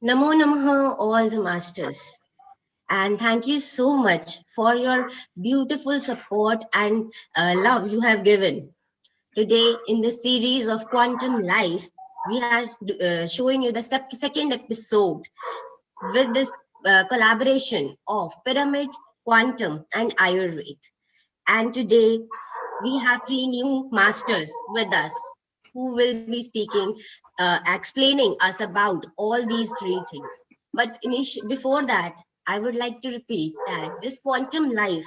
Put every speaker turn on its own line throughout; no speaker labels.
Namo Namaha, all the masters. And thank you so much for your beautiful support and love you have given. Today, in this series of Quantum Life, we are showing you the second episode with this collaboration of Pyramid, Quantum, and Ayurveda. And today, we have three new masters with us who will be speaking, explaining us about all these three things. But before that, I would like to repeat that this quantum life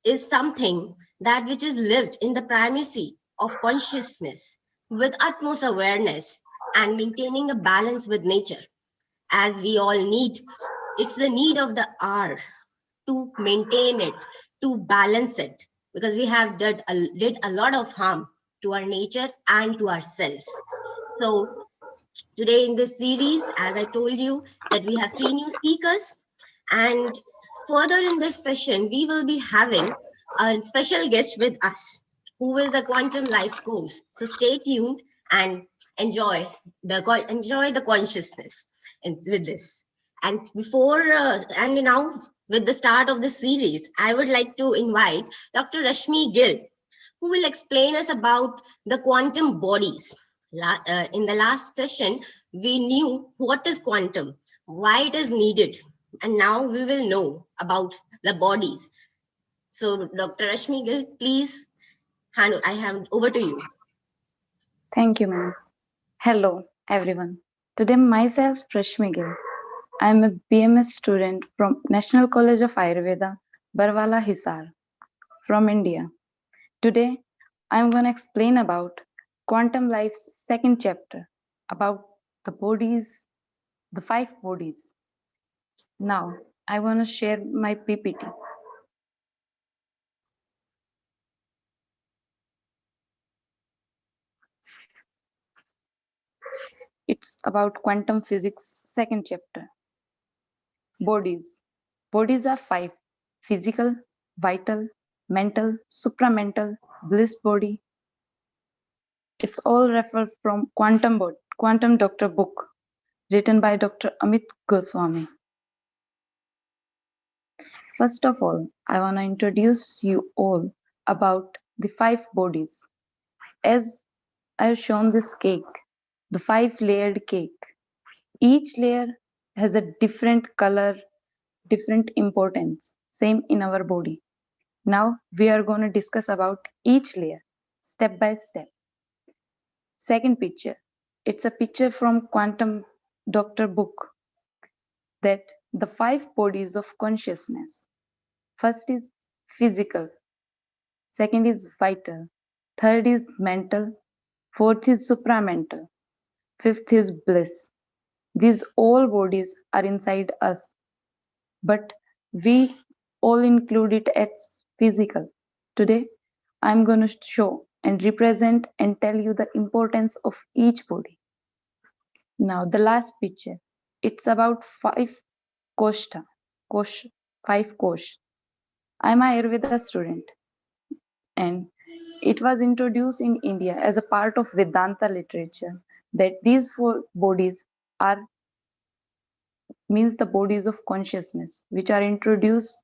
is something that which is lived in the primacy of consciousness with utmost awareness and maintaining a balance with nature, as we all need. It's the need of the hour to maintain it, to balance it, because we have did a lot of harm to our nature and to ourselves. So today in this series, as I told you, that we have three new speakers, and further in this session, we will be having a special guest with us, who is a quantum life coach. So stay tuned and enjoy the consciousness with this. And now with the start of the series, I would like to invite Dr. Rashmi Gill, who will explain us about the quantum bodies. In the last session, we knew what is quantum, why it is needed, and now we will know about the bodies. So, Dr. Rashmi Gill, please, I hand over to you.
Thank you, ma'am. Hello, everyone. Today, myself, Rashmi Gill. I am a BMS student from National College of Ayurveda, Barwala, Hisar, from India. Today, I am going to explain about Quantum Life's second chapter about the bodies, the five bodies. Now, I want to share my PPT. It's about quantum physics second chapter. Bodies. Bodies are five: physical, vital, mental, supramental, bliss body. It's all referred from Quantum Doctor book written by Dr. Amit Goswami. First of all, I want to introduce you all about the five bodies. As I've shown this cake, the five layered cake. Each layer has a different color, different importance, same in our body. Now we are going to discuss about each layer step by step. Second picture. It's a picture from Quantum Doctor book that the five bodies of consciousness. First is physical, second is vital, third is mental, fourth is supramental, fifth is bliss. These all bodies are inside us, but we all include it as physical. Today, I'm going to show and represent and tell you the importance of each body. Now, the last picture, it's about five koshta, five kosh. I'm an Ayurveda student, and it was introduced in India as a part of Vedanta literature that these four bodies are means the bodies of consciousness, which are introduced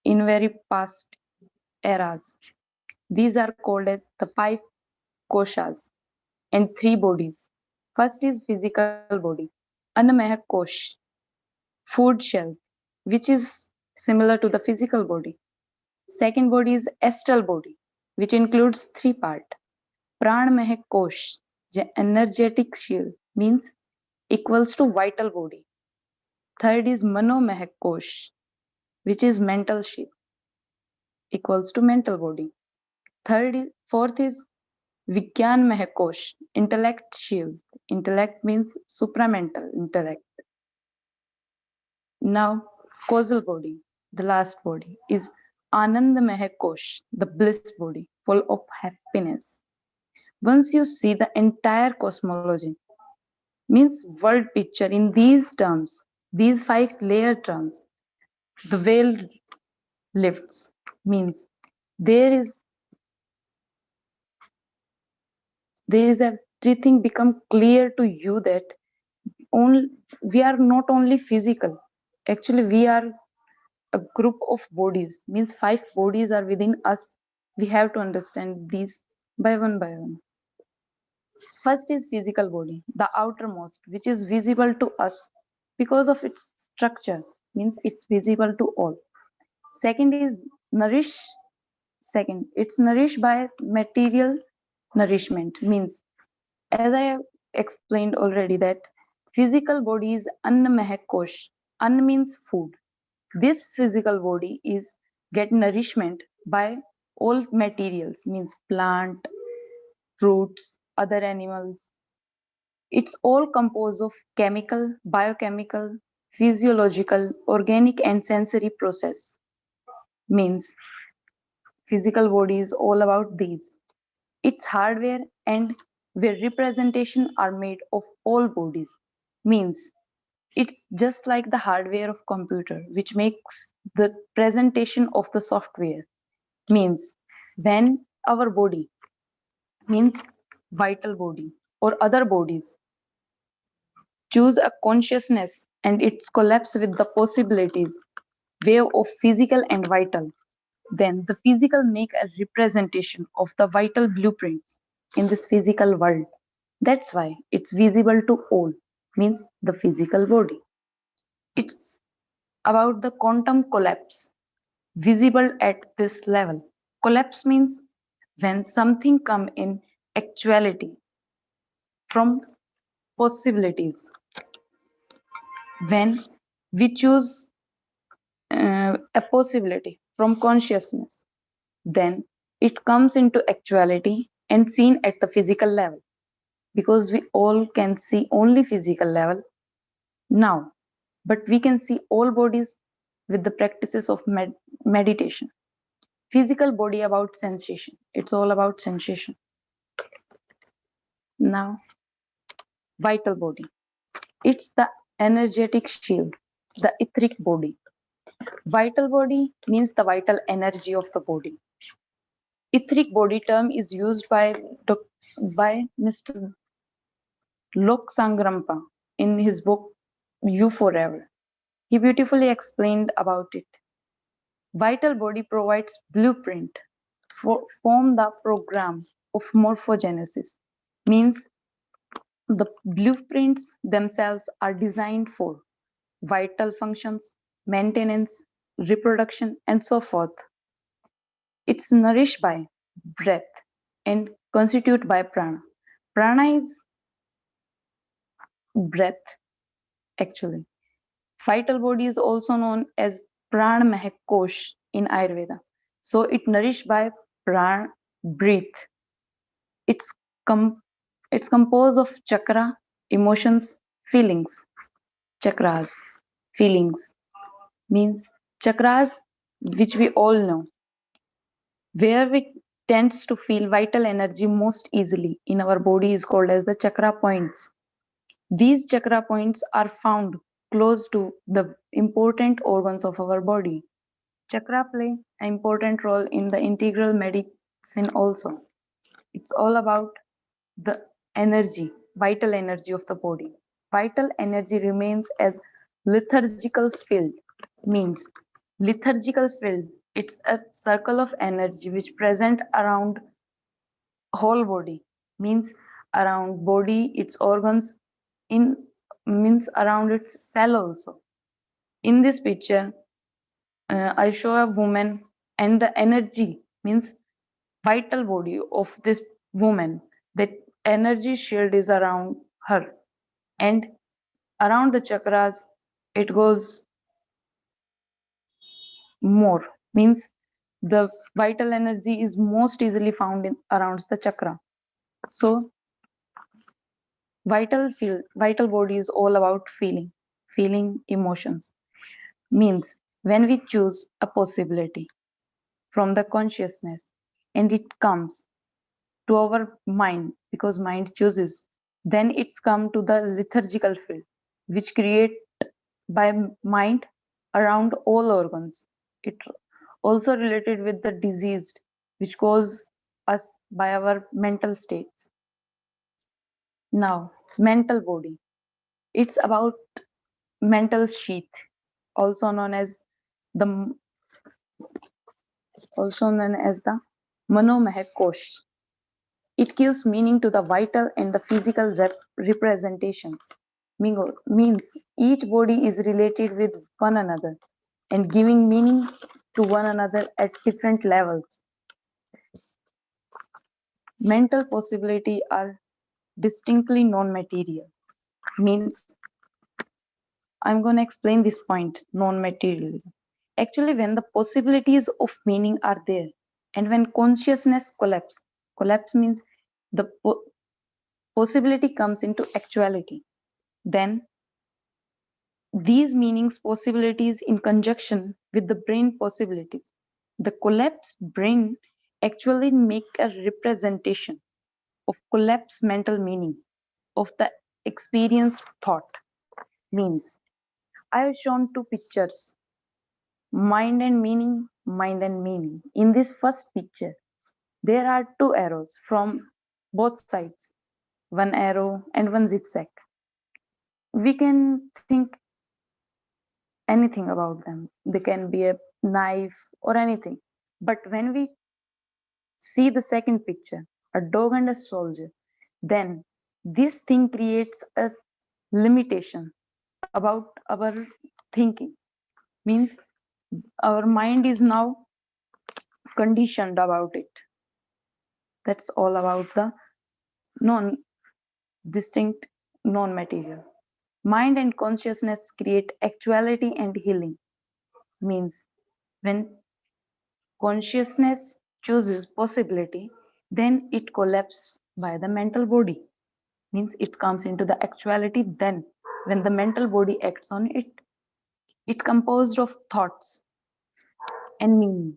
in very past eras. These are called as the five koshas and three bodies. First is physical body, Annamaya kosh, food shelf, which is similar to the physical body. Second body is astral body, which includes three parts. Pranamaya kosh, the energetic shield, means equals to vital body. Third is Manomaya kosh, which is mental shield, equals to mental body. Fourth is Vigyan Mahakosh, intellect shield. Intellect means supramental intellect. Now, causal body, the last body, is Anand Mahakosh, the bliss body, full of happiness. Once you see the entire cosmology, means world picture in these terms, these five layer terms, the veil lifts, means there is everything become clear to you that only we are not only physical. Actually, we are a group of bodies. Means 5 bodies are within us. We have to understand these by one. First is physical body, the outermost, which is visible to us because of its structure. Means it's visible to all. Second is nourish. Second, it's nourished by material nourishment. Means, as I have explained already, that physical body is anna mehak kosh. Anna means food. This physical body is get nourishment by all materials, means plant, fruits, other animals. It's all composed of chemical, biochemical, physiological, organic and sensory process. Means physical body is all about these. Its hardware and where representation are made of all bodies. Means it's just like the hardware of computer which makes the presentation of the software. Means when our body, means vital body or other bodies, choose a consciousness and its collapse with the possibilities wave of physical and vital, then the physical make a representation of the vital blueprints in this physical world. That's why it's visible to all, means the physical body. It's about the quantum collapse, visible at this level. Collapse means when something come in actuality from possibilities. When we choose a possibility from consciousness, then it comes into actuality and seen at the physical level, because we all can see only physical level now, but we can see all bodies with the practices of meditation. Physical body about sensation, it's all about sensation. Now, vital body, it's the energetic shield, the etheric body. Vital body means the vital energy of the body. Etheric body term is used by Mr. Lok Sangrampa in his book You Forever. He beautifully explained about it. Vital body provides blueprint for form the program of morphogenesis. Means the blueprints themselves are designed for vital functions, maintenance, reproduction, and so forth. It's nourished by breath and constituted by prana. Prana is breath actually. Vital body is also known as Pran Mahak Kosh in Ayurveda. So it nourished by pran, breathe. It's com- it's composed of chakra, emotions, feelings. Chakras, feelings means chakras, which we all know, where we tends to feel vital energy most easily in our body is called as the chakra points. These chakra points are found close to the important organs of our body. Chakra play an important role in the integral medicine also. It's all about the energy, vital energy of the body. Vital energy remains as lethargical field. Means lethargical field. It's a circle of energy which present around whole body. Means around body, its organs, in means around its cell also. In this picture, I show a woman and the energy means vital body of this woman. That energy shield is around her, and around the chakras it goes more. Means the vital energy is most easily found in around the chakra. So vital body is all about feeling emotions. Means when we choose a possibility from the consciousness and it comes to our mind because mind chooses, then it's come to the lethargical field which create by mind around all organs. It also related with the diseased which cause us by our mental states. Now, mental body. It's about mental sheath, also known as the Manomeh Kosh. It gives meaning to the vital and the physical representations. Means each body is related with one another and giving meaning to one another at different levels. Mental possibility are distinctly non-material. Means I'm going to explain this point, non-materialism. Actually, when the possibilities of meaning are there and when consciousness collapse means the possibility comes into actuality, then these meanings possibilities in conjunction with the brain possibilities. The collapsed brain actually make a representation of collapsed mental meaning of the experienced thought. Means I have shown two pictures, mind and meaning, mind and meaning. In this first picture, there are two arrows from both sides, one arrow and one zigzag. We can think anything about them. They can be a knife or anything. But when we see the second picture, a dog and a soldier, then this thing creates a limitation about our thinking. Means our mind is now conditioned about it. That's all about the non distinct non material. Mind and consciousness create actuality and healing. Means when consciousness chooses possibility, then it collapses by the mental body. Means it comes into the actuality then when the mental body acts on it. It composed of thoughts and meaning.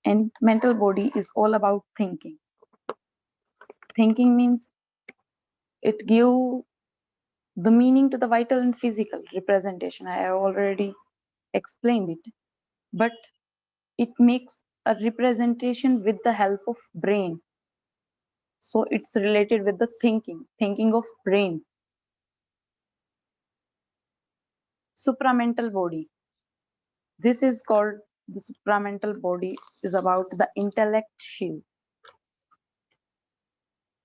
And mental body is all about thinking. Thinking means it give the meaning to the vital and physical representation. I have already explained it. But it makes a representation with the help of brain. So it's related with the thinking of brain. Supramental body. This is called the supramental body is about the intellect shield.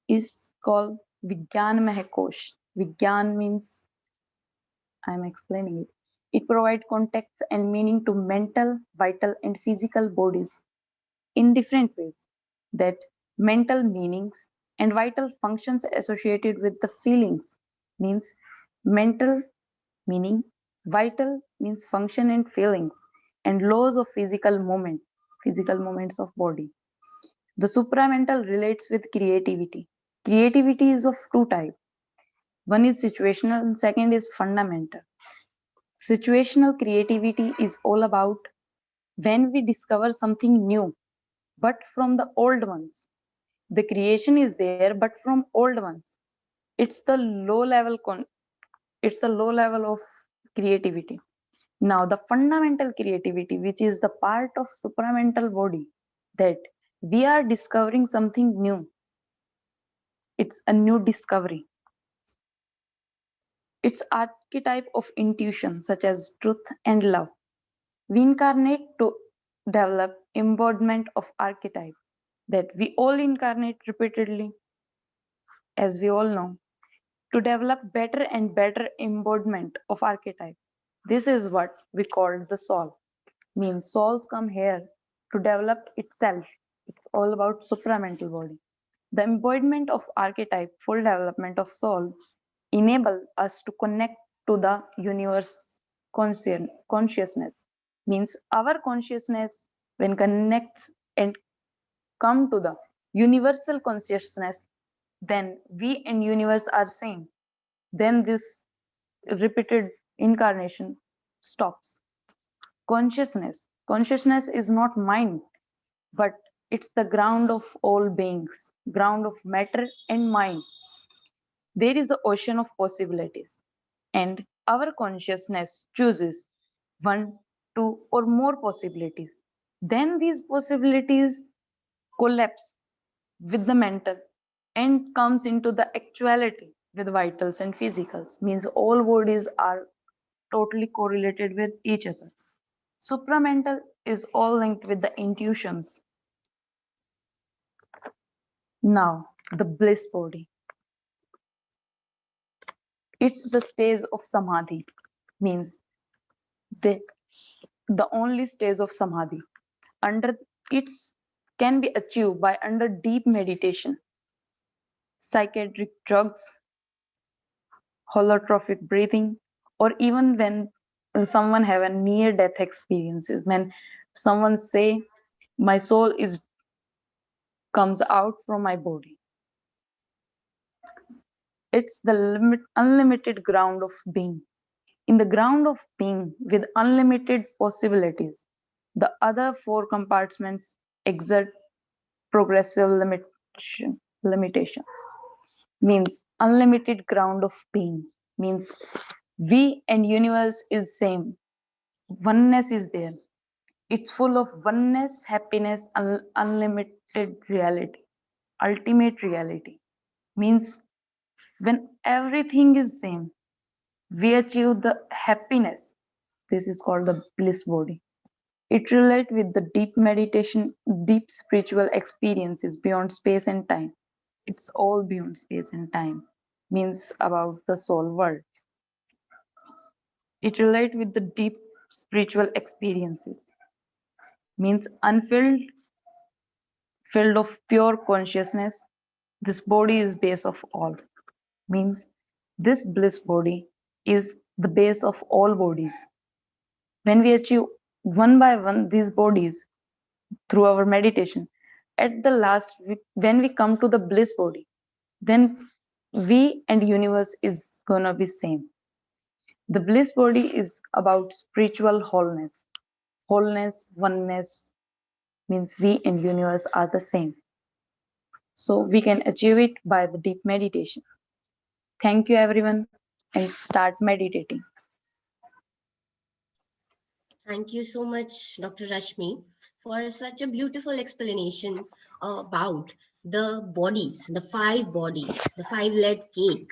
Is called Vigyan Mahakosh. Vigyan means I'm explaining it. It provides context and meaning to mental, vital, and physical bodies in different ways. That mental meanings and vital functions associated with the feelings means mental meaning, vital means function and feelings, and laws of physical movements of body. The supramental relates with creativity. Creativity is of two types. One is situational and second is fundamental. Situational creativity is all about when we discover something new, but from the old ones. The creation is there, but from old ones. It's the low level it's the low level of creativity. Now the fundamental creativity, which is the part of supramental body, that we are discovering something new. It's a new discovery. It's archetype of intuition such as truth and love. We incarnate to develop embodiment of archetype, that we all incarnate repeatedly, as we all know, to develop better and better embodiment of archetype. This is what we call the soul. Means souls come here to develop itself. It's all about supramental body. The embodiment of archetype, full development of soul, enable us to connect to the universe consciousness. Means our consciousness when connects and come to the universal consciousness, then we and universe are same. Then this repeated incarnation stops. Consciousness is not mind, but it's the ground of all beings, ground of matter and mind. There is an ocean of possibilities, and our consciousness chooses one, two, or more possibilities. Then these possibilities collapse with the mental. and comes into the actuality with vitals and physicals, means all bodies are totally correlated with each other. Supramental is all linked with the intuitions. Now, the bliss body. It's the stage of samadhi, means the, the only stage of samadhi. Under it's can be achieved by under deep meditation, psychiatric drugs, holotrophic breathing, or even when someone have a near death experiences, when someone say my soul is comes out from my body. It's the unlimited ground of being. In the ground of being with unlimited possibilities, the other four compartments exert progressive limitations. Means unlimited ground of being. Means we and universe is same. Oneness is there. It's full of oneness, happiness, unlimited reality, ultimate reality. Means when everything is same, we achieve the happiness. This is called the bliss body. It relates with the deep meditation, deep spiritual experiences beyond space and time. It's all beyond space and time. Means about the soul world. It relates with the deep spiritual experiences. Means unfilled, filled of pure consciousness. This body is base of all. Means this bliss body is the base of all bodies. When we achieve one by one these bodies through our meditation, at the last, when we come to the bliss body, then we and universe is gonna be same. The bliss body is about spiritual wholeness. Wholeness, oneness means we and universe are the same. So we can achieve it by the deep meditation. Thank you everyone and start meditating.
Thank you so much, Dr. Rashmi, for such a beautiful explanation about the bodies, the five bodies, the five-layered cake.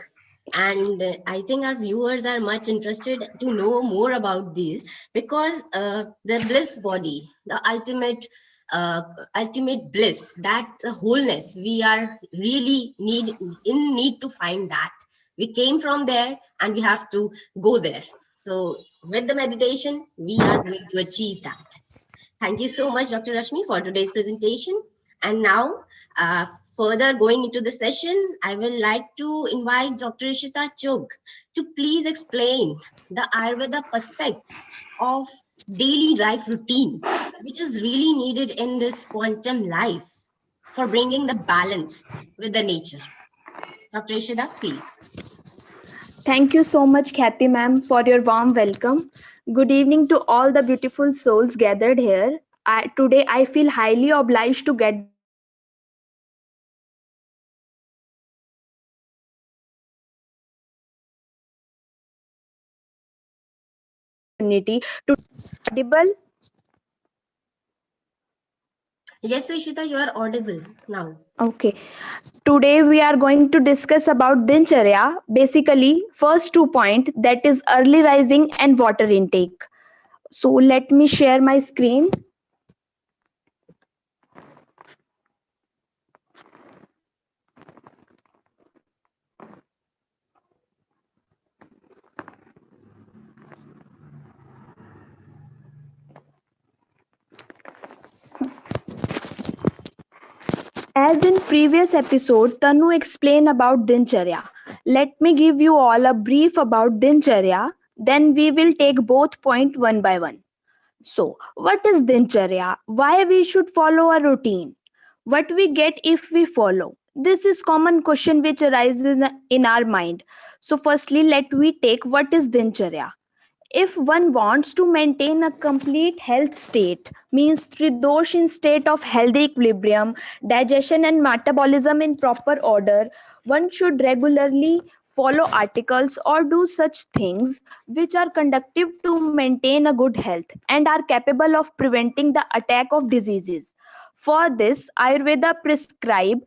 And I think our viewers are much interested to know more about these because the bliss body, the uh, ultimate bliss, that wholeness, we are really need to find that. We came from there and we have to go there. So with the meditation, we are going to achieve that. Thank you so much, Dr. Rashmi, for today's presentation. And now, further going into the session, I will like to invite Dr. Ishita Chugh to please explain the Ayurveda perspectives of daily life routine, which is really needed in this quantum life for bringing the balance with the nature. Dr. Ishita, please.
Thank you so much, Kathy ma'am, for your warm welcome. Good evening to all the beautiful souls gathered here. Today, I feel highly obliged to get the opportunity to share my experience with the audience. So, first of all, thank you so much, Kathy ma'am, for giving me this opportunity to audible.
Yes, Ishita, you are audible now.
Okay, today we are going to discuss about Dincharya. Basically, first 2 point, that is early rising and water intake. So let me share my screen. As in previous episode, Tanu explained about Dincharya. Let me give you all a brief about Dincharya. Then we will take both point one by one. So, what is Dincharya? Why we should follow a routine? What we get if we follow? This is common question which arises in our mind. So, firstly, let we take what is Dincharya. If one wants to maintain a complete health state, means tridosh in state of healthy equilibrium, digestion and metabolism in proper order, one should regularly follow articles or do such things which are conducive to maintain a good health and are capable of preventing the attack of diseases. For this, Ayurveda prescribe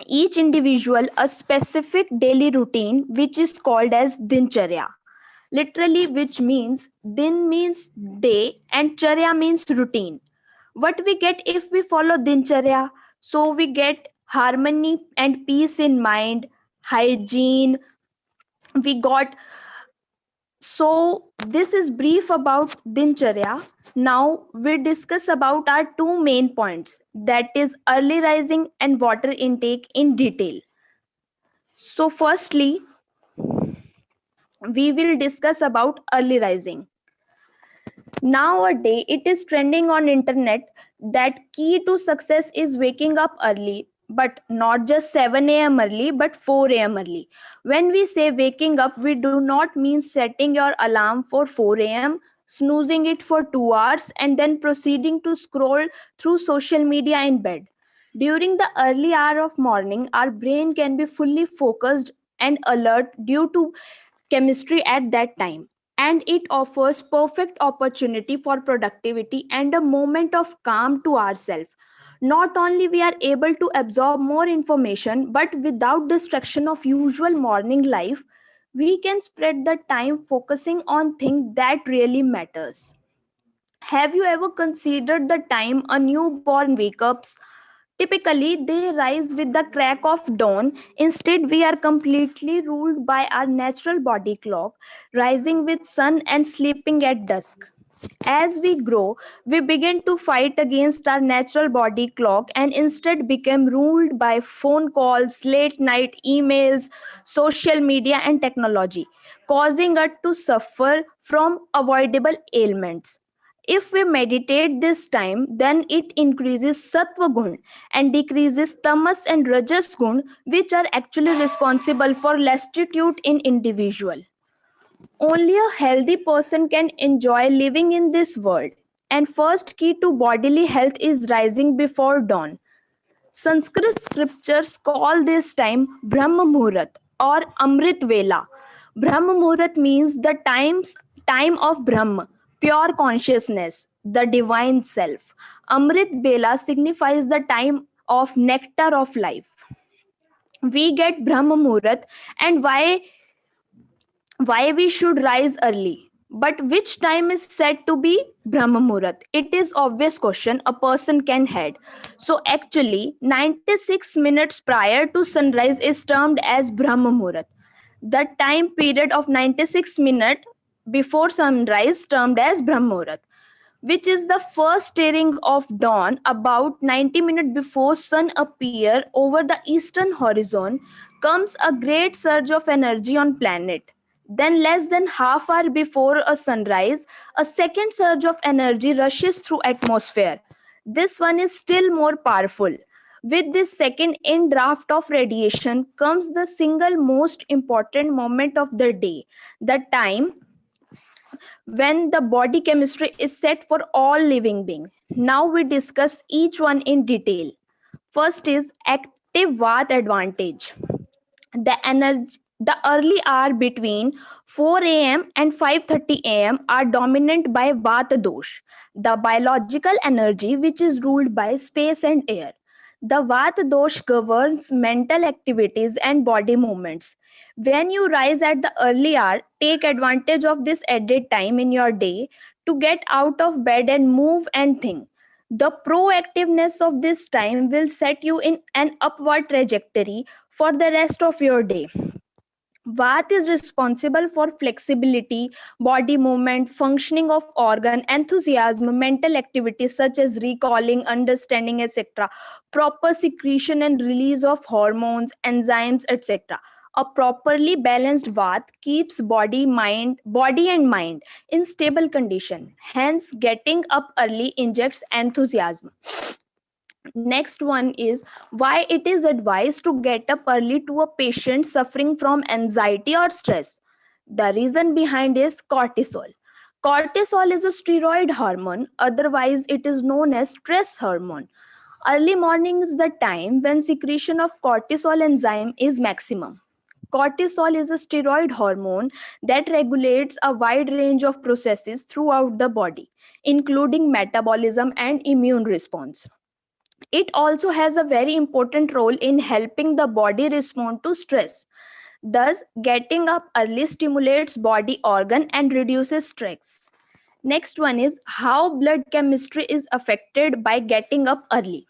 each individual a specific daily routine which is called as dincharya, literally, which means din means day and charya means routine. What we get if we follow dincharya? So we get harmony and peace in mind, hygiene. We got, so this is brief about dincharya. Now we discuss about our two main points, that is early rising and water intake in detail. So firstly, we will discuss about early rising. Nowadays it is trending on internet that key to success is waking up early, but not just 7 a.m. early but 4 a.m. early. When we say waking up, we do not mean setting your alarm for 4 a.m., snoozing it for 2 hours and then proceeding to scroll through social media in bed. During the early hour of morning, our brain can be fully focused and alert due to chemistry at that time, and it offers perfect opportunity for productivity and a moment of calm to ourselves. Not only we are able to absorb more information, but without distraction of usual morning life, we can spread the time focusing on things that really matters. Have you ever considered the time a newborn wakes up? Typically, they rise with the crack of dawn. Instead, we are completely ruled by our natural body clock, rising with sun and sleeping at dusk. As we grow, we begin to fight against our natural body clock and instead become ruled by phone calls, late night emails, social media, and technology, causing us to suffer from avoidable ailments. If we meditate this time, then it increases sattva gun and decreases tamas and rajas gun, which are actually responsible for lassitude in individual. Only a healthy person can enjoy living in this world. And first key to bodily health is rising before dawn. Sanskrit scriptures call this time Brahmamuhrat or Amrit Vela. Brahmamuhrat means the time of Brahma, pure consciousness, the divine self. Amrit Vela signifies the time of nectar of life. We get Brahmamuhrat, and why we should rise early. But which time is said to be Brahmamuhrat? It is obvious question a person can head. So actually 96 minutes prior to sunrise is termed as Brahmamuhrat. The time period of 96 minutes before sunrise termed as Brahmamuhrat, which is the first stirring of dawn about 90 minutes before sun appear over the eastern horizon, comes a great surge of energy on planet. Then less than half hour before a sunrise, a second surge of energy rushes through atmosphere. This one is still more powerful. With this second in draft of radiation comes the single most important moment of the day, the time when the body chemistry is set for all living beings. Now we discuss each one in detail. First is active Vata advantage. The early hour between 4 a.m. and 5:30 a.m. are dominant by Vata dosh, the biological energy which is ruled by space and air. The Vata dosh governs mental activities and body movements. When you rise at the early hour, take advantage of this added time in your day to get out of bed and move and think. The proactiveness of this time will set you in an upward trajectory for the rest of your day. Vat is responsible for flexibility, body movement, functioning of organ, enthusiasm, mental activities such as recalling, understanding, etc., proper secretion and release of hormones, enzymes, etc. A properly balanced Vat keeps body and mind in stable condition. Hence, getting up early injects enthusiasm. Next one is why it is advised to get up early to a patient suffering from anxiety or stress. The reason behind is cortisol. Cortisol is a steroid hormone, otherwise it is known as stress hormone. Early morning is the time when secretion of cortisol enzyme is maximum. Cortisol is a steroid hormone that regulates a wide range of processes throughout the body, including metabolism and immune response. It also has a very important role in helping the body respond to stress. Thus, getting up early stimulates body organ and reduces stress. Next one is how blood chemistry is affected by getting up early.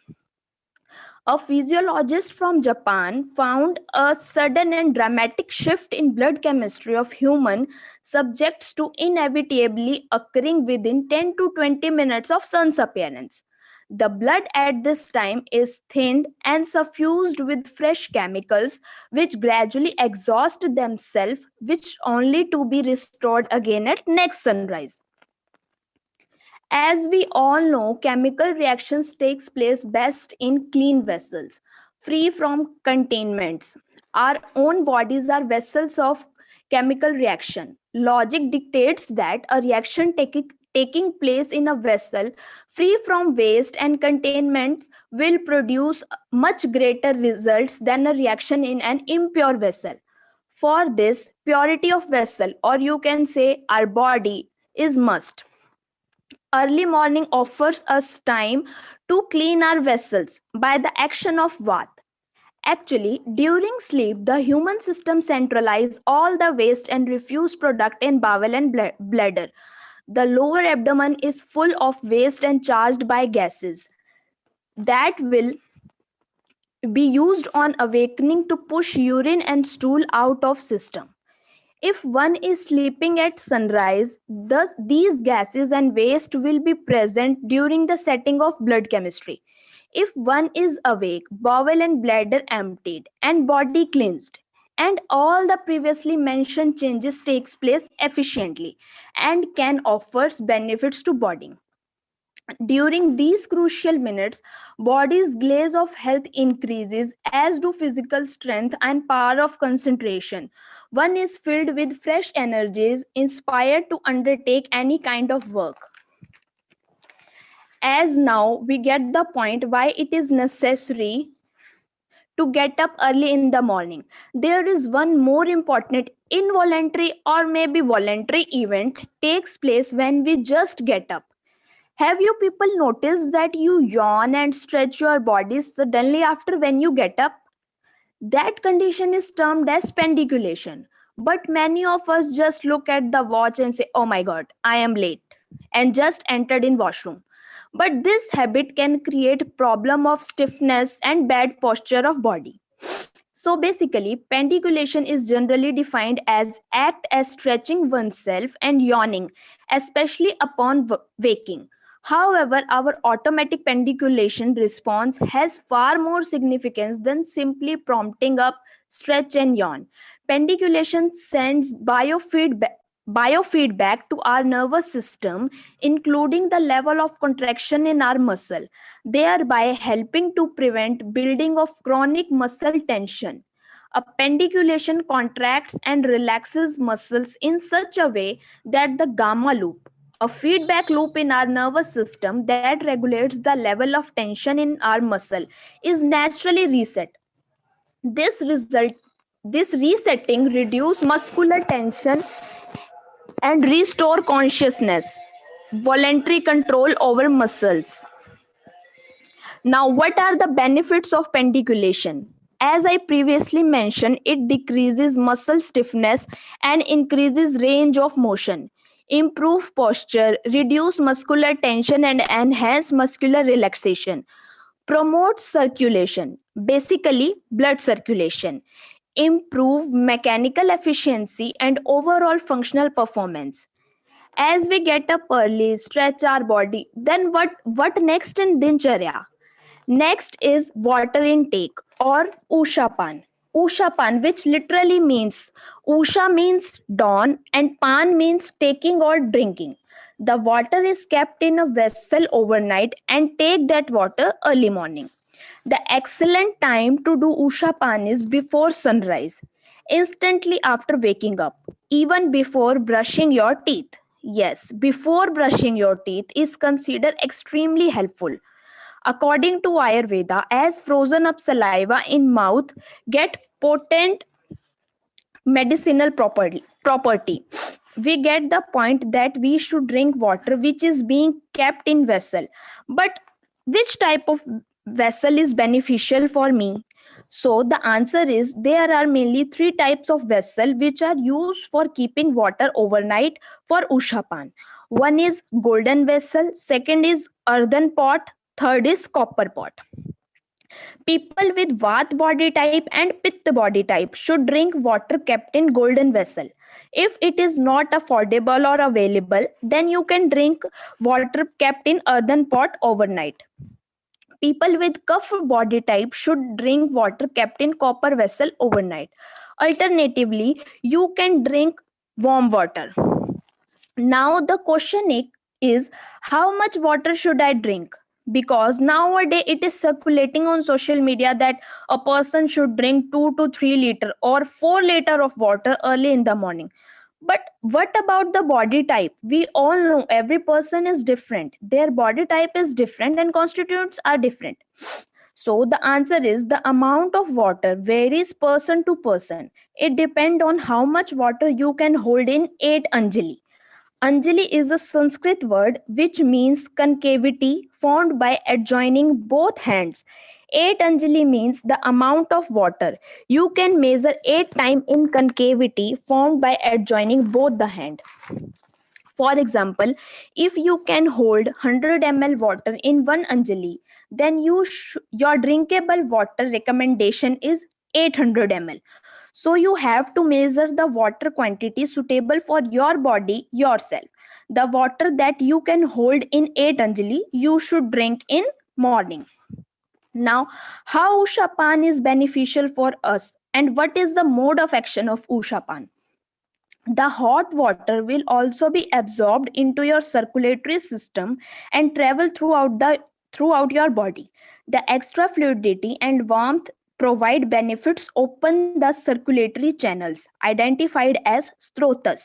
A physiologist from Japan found a sudden and dramatic shift in blood chemistry of human subjects to inevitably occurring within 10 to 20 minutes of sun's appearance. The blood at this time is thinned and suffused with fresh chemicals which gradually exhaust themselves, which only to be restored again at next sunrise. As we all know, chemical reactions takes place best in clean vessels, free from containments. Our own bodies are vessels of chemical reaction. Logic dictates that a reaction taking place in a vessel free from waste and containments will produce much greater results than a reaction in an impure vessel. For this, purity of vessel, or you can say our body, is must. Early morning offers us time to clean our vessels by the action of Vat. Actually, during sleep, the human system centralizes all the waste and refuse product in bowel and bladder. The lower abdomen is full of waste and charged by gases that will be used on awakening to push urine and stool out of system. If one is sleeping at sunrise, thus these gases and waste will be present during the setting of blood chemistry. If one is awake, bowel and bladder emptied and body cleansed, and all the previously mentioned changes takes place efficiently and can offers benefits to body. During these crucial minutes, body's glaze of health increases, as do physical strength and power of concentration. One is filled with fresh energies, inspired to undertake any kind of work. As now we get the point why it is necessary to get up early in the morning. There is one more important involuntary or maybe voluntary event takes place when we just get up. Have you people noticed that you yawn and stretch your body suddenly after when you get up? That condition is termed as pendiculation. But many of us just look at the watch and say, "Oh my god, I am late," and just entered in washroom. But this habit can create problem of stiffness and bad posture of body. So basically, pendiculation is generally defined as act as stretching oneself and yawning, especially upon waking. However, our automatic pendiculation response has far more significance than simply prompting up, stretch and yawn. Pendiculation sends biofeedback to our nervous system, including the level of contraction in our muscle, thereby helping to prevent building of chronic muscle tension. A pendiculation contracts and relaxes muscles in such a way that the gamma loop, a feedback loop in our nervous system that regulates the level of tension in our muscle, is naturally reset. This result this resetting reduce muscular tension and restore consciousness, voluntary control over muscles. Now, what are the benefits of pendiculation? As I previously mentioned, it decreases muscle stiffness and increases range of motion, improve posture, reduce muscular tension and enhance muscular relaxation, promotes circulation, basically blood circulation, improve mechanical efficiency and overall functional performance. As we get up early, stretch our body, then what next in dincharya? Next is water intake or Ushapan. Ushapan, which literally means Usha means dawn and Pan means taking or drinking. The water is kept in a vessel overnight and take that water early morning. The excellent time to do Ushapan is before sunrise, instantly after waking up, even before brushing your teeth. Yes, before brushing your teeth is considered extremely helpful. According to Ayurveda, as frozen up saliva in mouth get potent medicinal property. We get the point that we should drink water which is being kept in vessel. But which type of vessel is beneficial for me? So the answer is there are mainly three types of vessel which are used for keeping water overnight for Ushapan. One is golden vessel, second is earthen pot, third is copper pot. People with Vata body type and Pitta body type should drink water kept in golden vessel. If it is not affordable or available, then you can drink water kept in earthen pot overnight. People with Kapha body type should drink water kept in copper vessel overnight. Alternatively, you can drink warm water. Now the question is how much water should I drink? Because nowadays it is circulating on social media that a person should drink 2 to 3 liter or 4 liter of water early in the morning. But what about the body type? We all know every person is different. Their body type is different and constituents are different. So the answer is the amount of water varies person to person. It depends on how much water you can hold in 8 anjali. Anjali is a Sanskrit word which means concavity formed by adjoining both hands. 8 Anjali means the amount of water. You can measure 8 times in concavity formed by adjoining both the hand. For example, if you can hold 100 ml water in one Anjali, then your drinkable water recommendation is 800 ml. So you have to measure the water quantity suitable for your body yourself. The water that you can hold in 8 Anjali, you should drink in morning. Now, how Ushapan is beneficial for us and what is the mode of action of Ushapan? The hot water will also be absorbed into your circulatory system and travel throughout your body. The extra fluidity and warmth provide benefits, open the circulatory channels identified as strotas,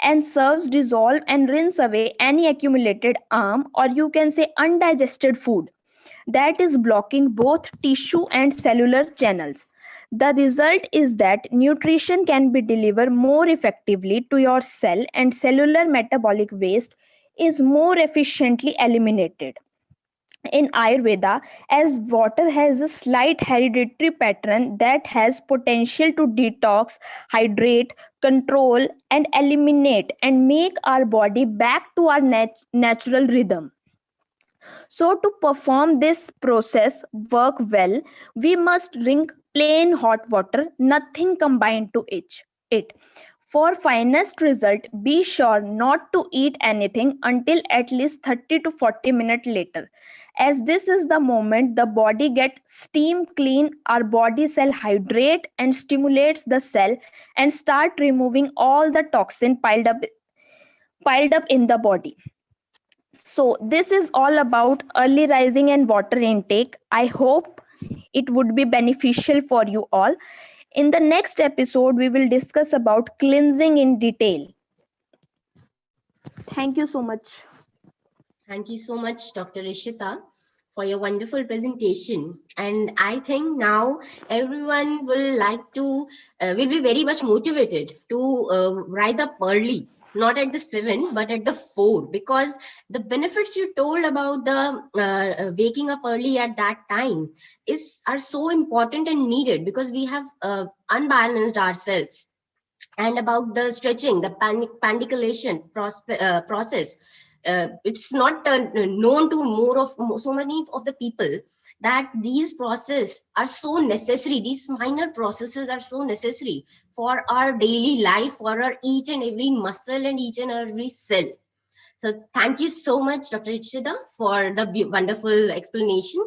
and serves dissolve and rinse away any accumulated or you can say undigested food that is blocking both tissue and cellular channels. The result is that nutrition can be delivered more effectively to your cell and cellular metabolic waste is more efficiently eliminated. In Ayurveda, as water has a slight hereditary pattern that has potential to detox, hydrate, control, and eliminate and make our body back to our natural rhythm. So, to perform this process work well, we must drink plain hot water, nothing combined to it. For finest result, be sure not to eat anything until at least 30 to 40 minutes later. As this is the moment the body gets steam clean, our body cell hydrate and stimulates the cell and start removing all the toxin piled up in the body. So, this is all about early rising and water intake. I hope it would be beneficial for you all. In the next episode, we will discuss about cleansing in detail. Thank you so much.
Thank you so much, Dr. Ishita, for your wonderful presentation. And I think now everyone will be very much motivated to rise up early, not at the 7, but at the 4, because the benefits you told about the waking up early at that time are so important and needed, because we have unbalanced ourselves. And about the stretching, the pandiculation process, it's not known to so many of the people that these processes are so necessary. These minor processes are so necessary for our daily life, for our each and every muscle and each and every cell. So thank you so much, Dr. Ishita, for the wonderful explanation.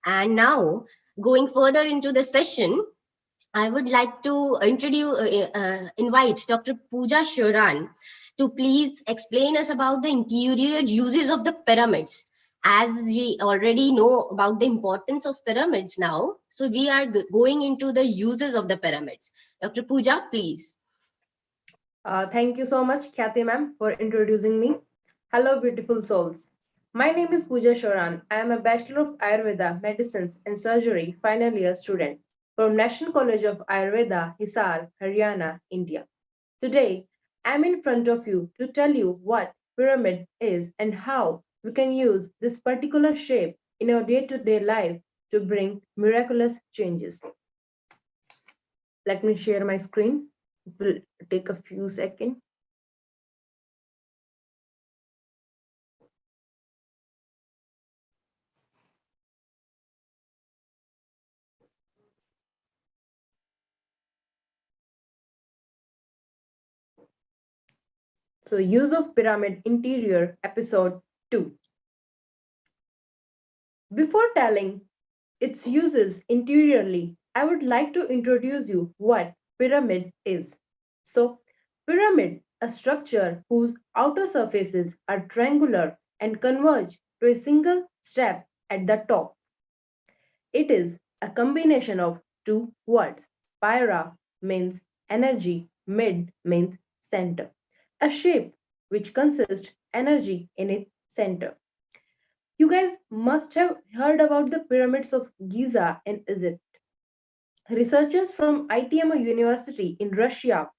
And now, going further into the session, I would like to invite Dr. Pooja Sheoran to please explain us about the interior uses of the pyramids. As we already know about the importance of pyramids now, so we are going into the uses of the pyramids. Dr. Pooja, please.
Thank you so much, Kathy ma'am, for introducing me. Hello, beautiful souls. My name is Pooja Sheoran. I am a Bachelor of Ayurveda, Medicines and Surgery final year student from National College of Ayurveda, Hisar, Haryana, India. Today, I am in front of you to tell you what pyramid is and how we can use this particular shape in our day-to-day life to bring miraculous changes. Let me share my screen. It will take a few seconds. So, use of pyramid interior, episode 2. Before telling its uses interiorly, I would like to introduce you what pyramid is. So, pyramid, a structure whose outer surfaces are triangular and converge to a single step at the top. It is a combination of two words. Pyra means energy, mid means center. A shape which consists energy in its center. You guys must have heard about the pyramids of Giza in Egypt. Researchers from ITM University in Russia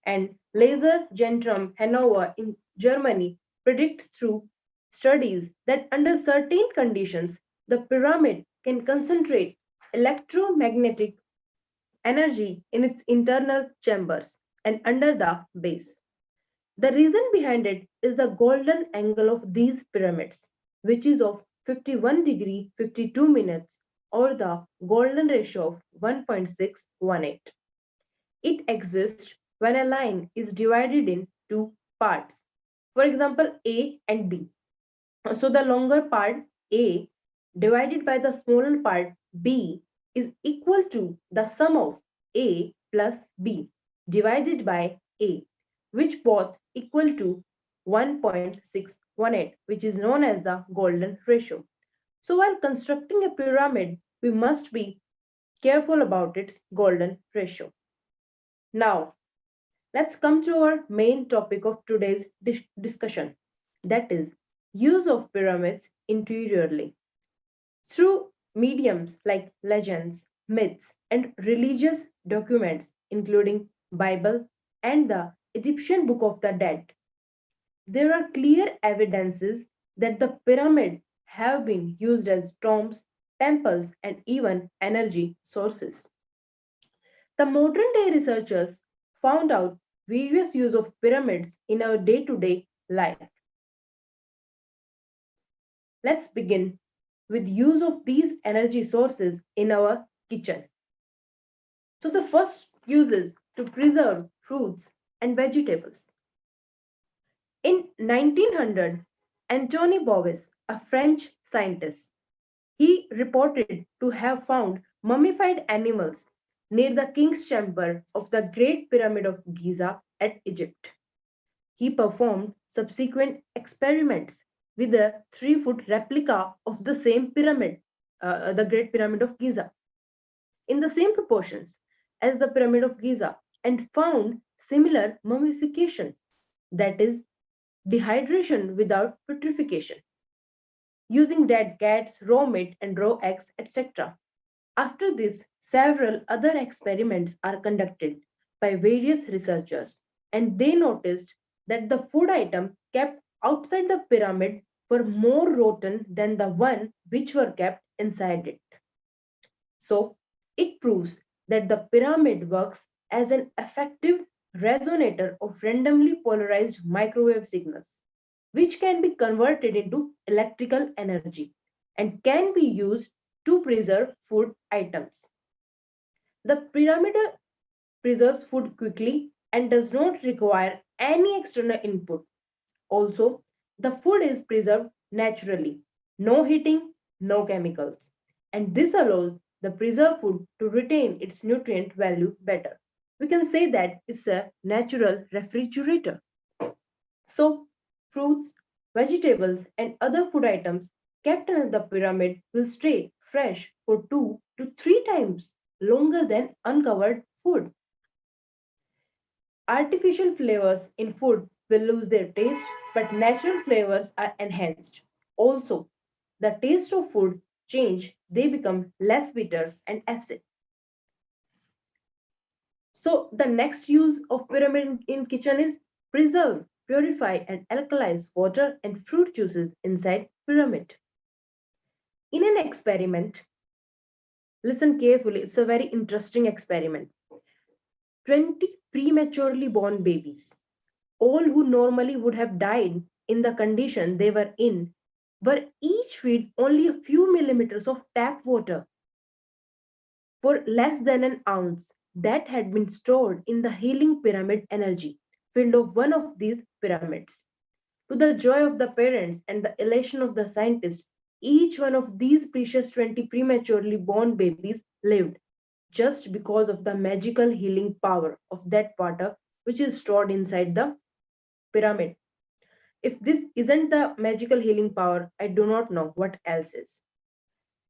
and Laser Gentrum Hannover in Germany predict through studies that under certain conditions, the pyramid can concentrate electromagnetic energy in its internal chambers and under the base. The reason behind it is the golden angle of these pyramids, which is of 51 degree 52 minutes or the golden ratio of 1.618. It exists when a line is divided in two parts. For example, A and B. So the longer part A divided by the smaller part B is equal to the sum of A plus B divided by A, which both equal to 1.618, which is known as the golden ratio. So while constructing a pyramid, we must be careful about its golden ratio. Now, let's come to our main topic of today's discussion, that is use of pyramids interiorly. Through mediums like legends, myths, and religious documents, including Bible and the Egyptian Book of the Dead, there are clear evidences that the pyramid have been used as tombs, temples, and even energy sources. The modern day researchers found out various use of pyramids in our day-to-day life. Let's begin with use of these energy sources in our kitchen. So the first uses to preserve fruits and vegetables. In 1900, Antony Bovis, a French scientist, he reported to have found mummified animals near the king's chamber of the Great Pyramid of Giza at Egypt. He performed subsequent experiments with a 3-foot replica of the same pyramid, the Great Pyramid of Giza, in the same proportions as the Pyramid of Giza, and found similar mummification, that is, dehydration without putrefaction, using dead cats, raw meat, and raw eggs, etc. After this, several other experiments are conducted by various researchers, and they noticed that the food item kept outside the pyramid were more rotten than the one which were kept inside it. So, it proves that the pyramid works as an effective resonator of randomly polarized microwave signals, which can be converted into electrical energy and can be used to preserve food items. The pyramid preserves food quickly and does not require any external input. Also, the food is preserved naturally, no heating, no chemicals, and this allows the preserved food to retain its nutrient value better. We can say that it's a natural refrigerator. So, fruits, vegetables, and other food items kept in the pyramid will stay fresh for 2 to 3 times longer than uncovered food. Artificial flavors in food will lose their taste, but natural flavors are enhanced. Also, the taste of food change, they become less bitter and acid. So the next use of pyramid in kitchen is preserve, purify and alkalize water and fruit juices inside pyramid. In an experiment, Listen carefully, it's a very interesting experiment. 20 prematurely born babies, all who normally would have died in the condition they were in, were each fed only a few millimeters of tap water for less than an ounce that had been stored in the healing pyramid energy field of one of these pyramids. To the joy of the parents and the elation of the scientists, each one of these precious 20 prematurely born babies lived just because of the magical healing power of that water which is stored inside the pyramid. If this isn't the magical healing power, I do not know what else is.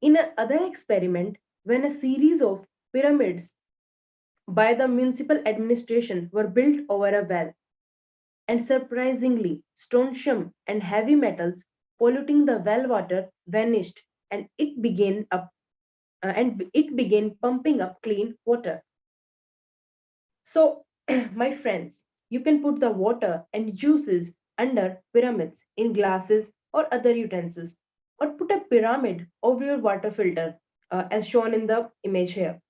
In another experiment, when a series of pyramids by the municipal administration were built over a well, and surprisingly, strontium and heavy metals polluting the well water vanished, and it began pumping up clean water. So, my friends, you can put the water and juices under pyramids in glasses or other utensils, or put a pyramid over your water filter, as shown in the image here.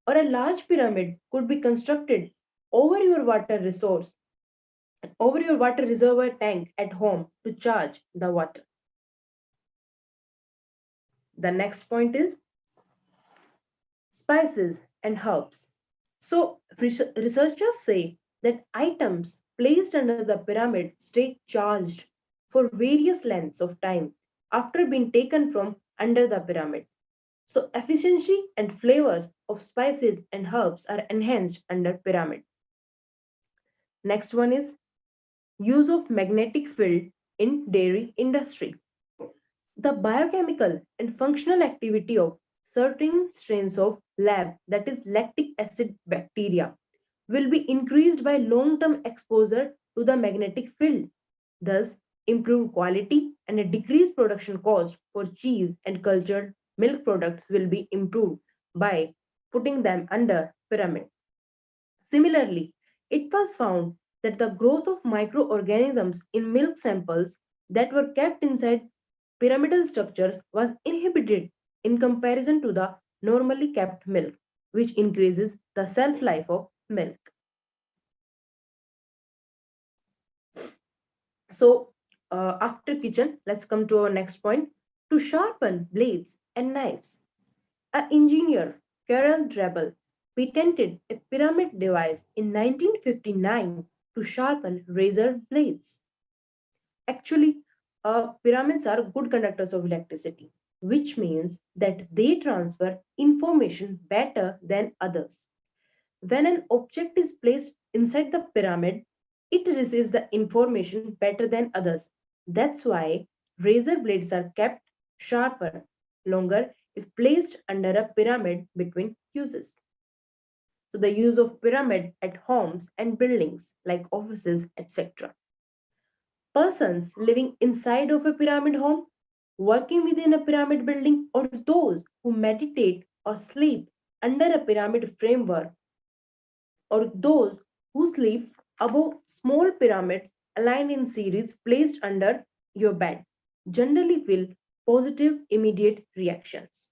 Or a large pyramid could be constructed over your water resource, over your water reservoir tank at home to charge the water. The next point is spices and herbs. So, researchers say that items placed under the pyramid stay charged for various lengths of time after being taken from under the pyramid. So, efficiency and flavors of spices and herbs are enhanced under pyramid. Next one is use of magnetic field in dairy industry. The biochemical and functional activity of certain strains of that is lactic acid bacteria, will be increased by long-term exposure to the magnetic field. Thus, improved quality and a decreased production cost for cheese and cultured milk products will be improved by putting them under pyramid. Similarly, it was found that the growth of microorganisms in milk samples that were kept inside pyramidal structures was inhibited in comparison to the normally kept milk, which increases the shelf life of milk. So, after kitchen, let's come to our next point. To sharpen blades and knives, an engineer, Carol Drebel, patented a pyramid device in 1959 to sharpen razor blades. Actually, pyramids are good conductors of electricity, which means that they transfer information better than others. When an object is placed inside the pyramid, it receives the information better than others. That's why razor blades are kept sharper, longer if placed under a pyramid between uses. So, the use of pyramid at homes and buildings like offices, etc. Persons living inside of a pyramid home, working within a pyramid building, or those who meditate or sleep under a pyramid framework, or those who sleep above small pyramids aligned in series placed under your bed, generally feel positive immediate reactions.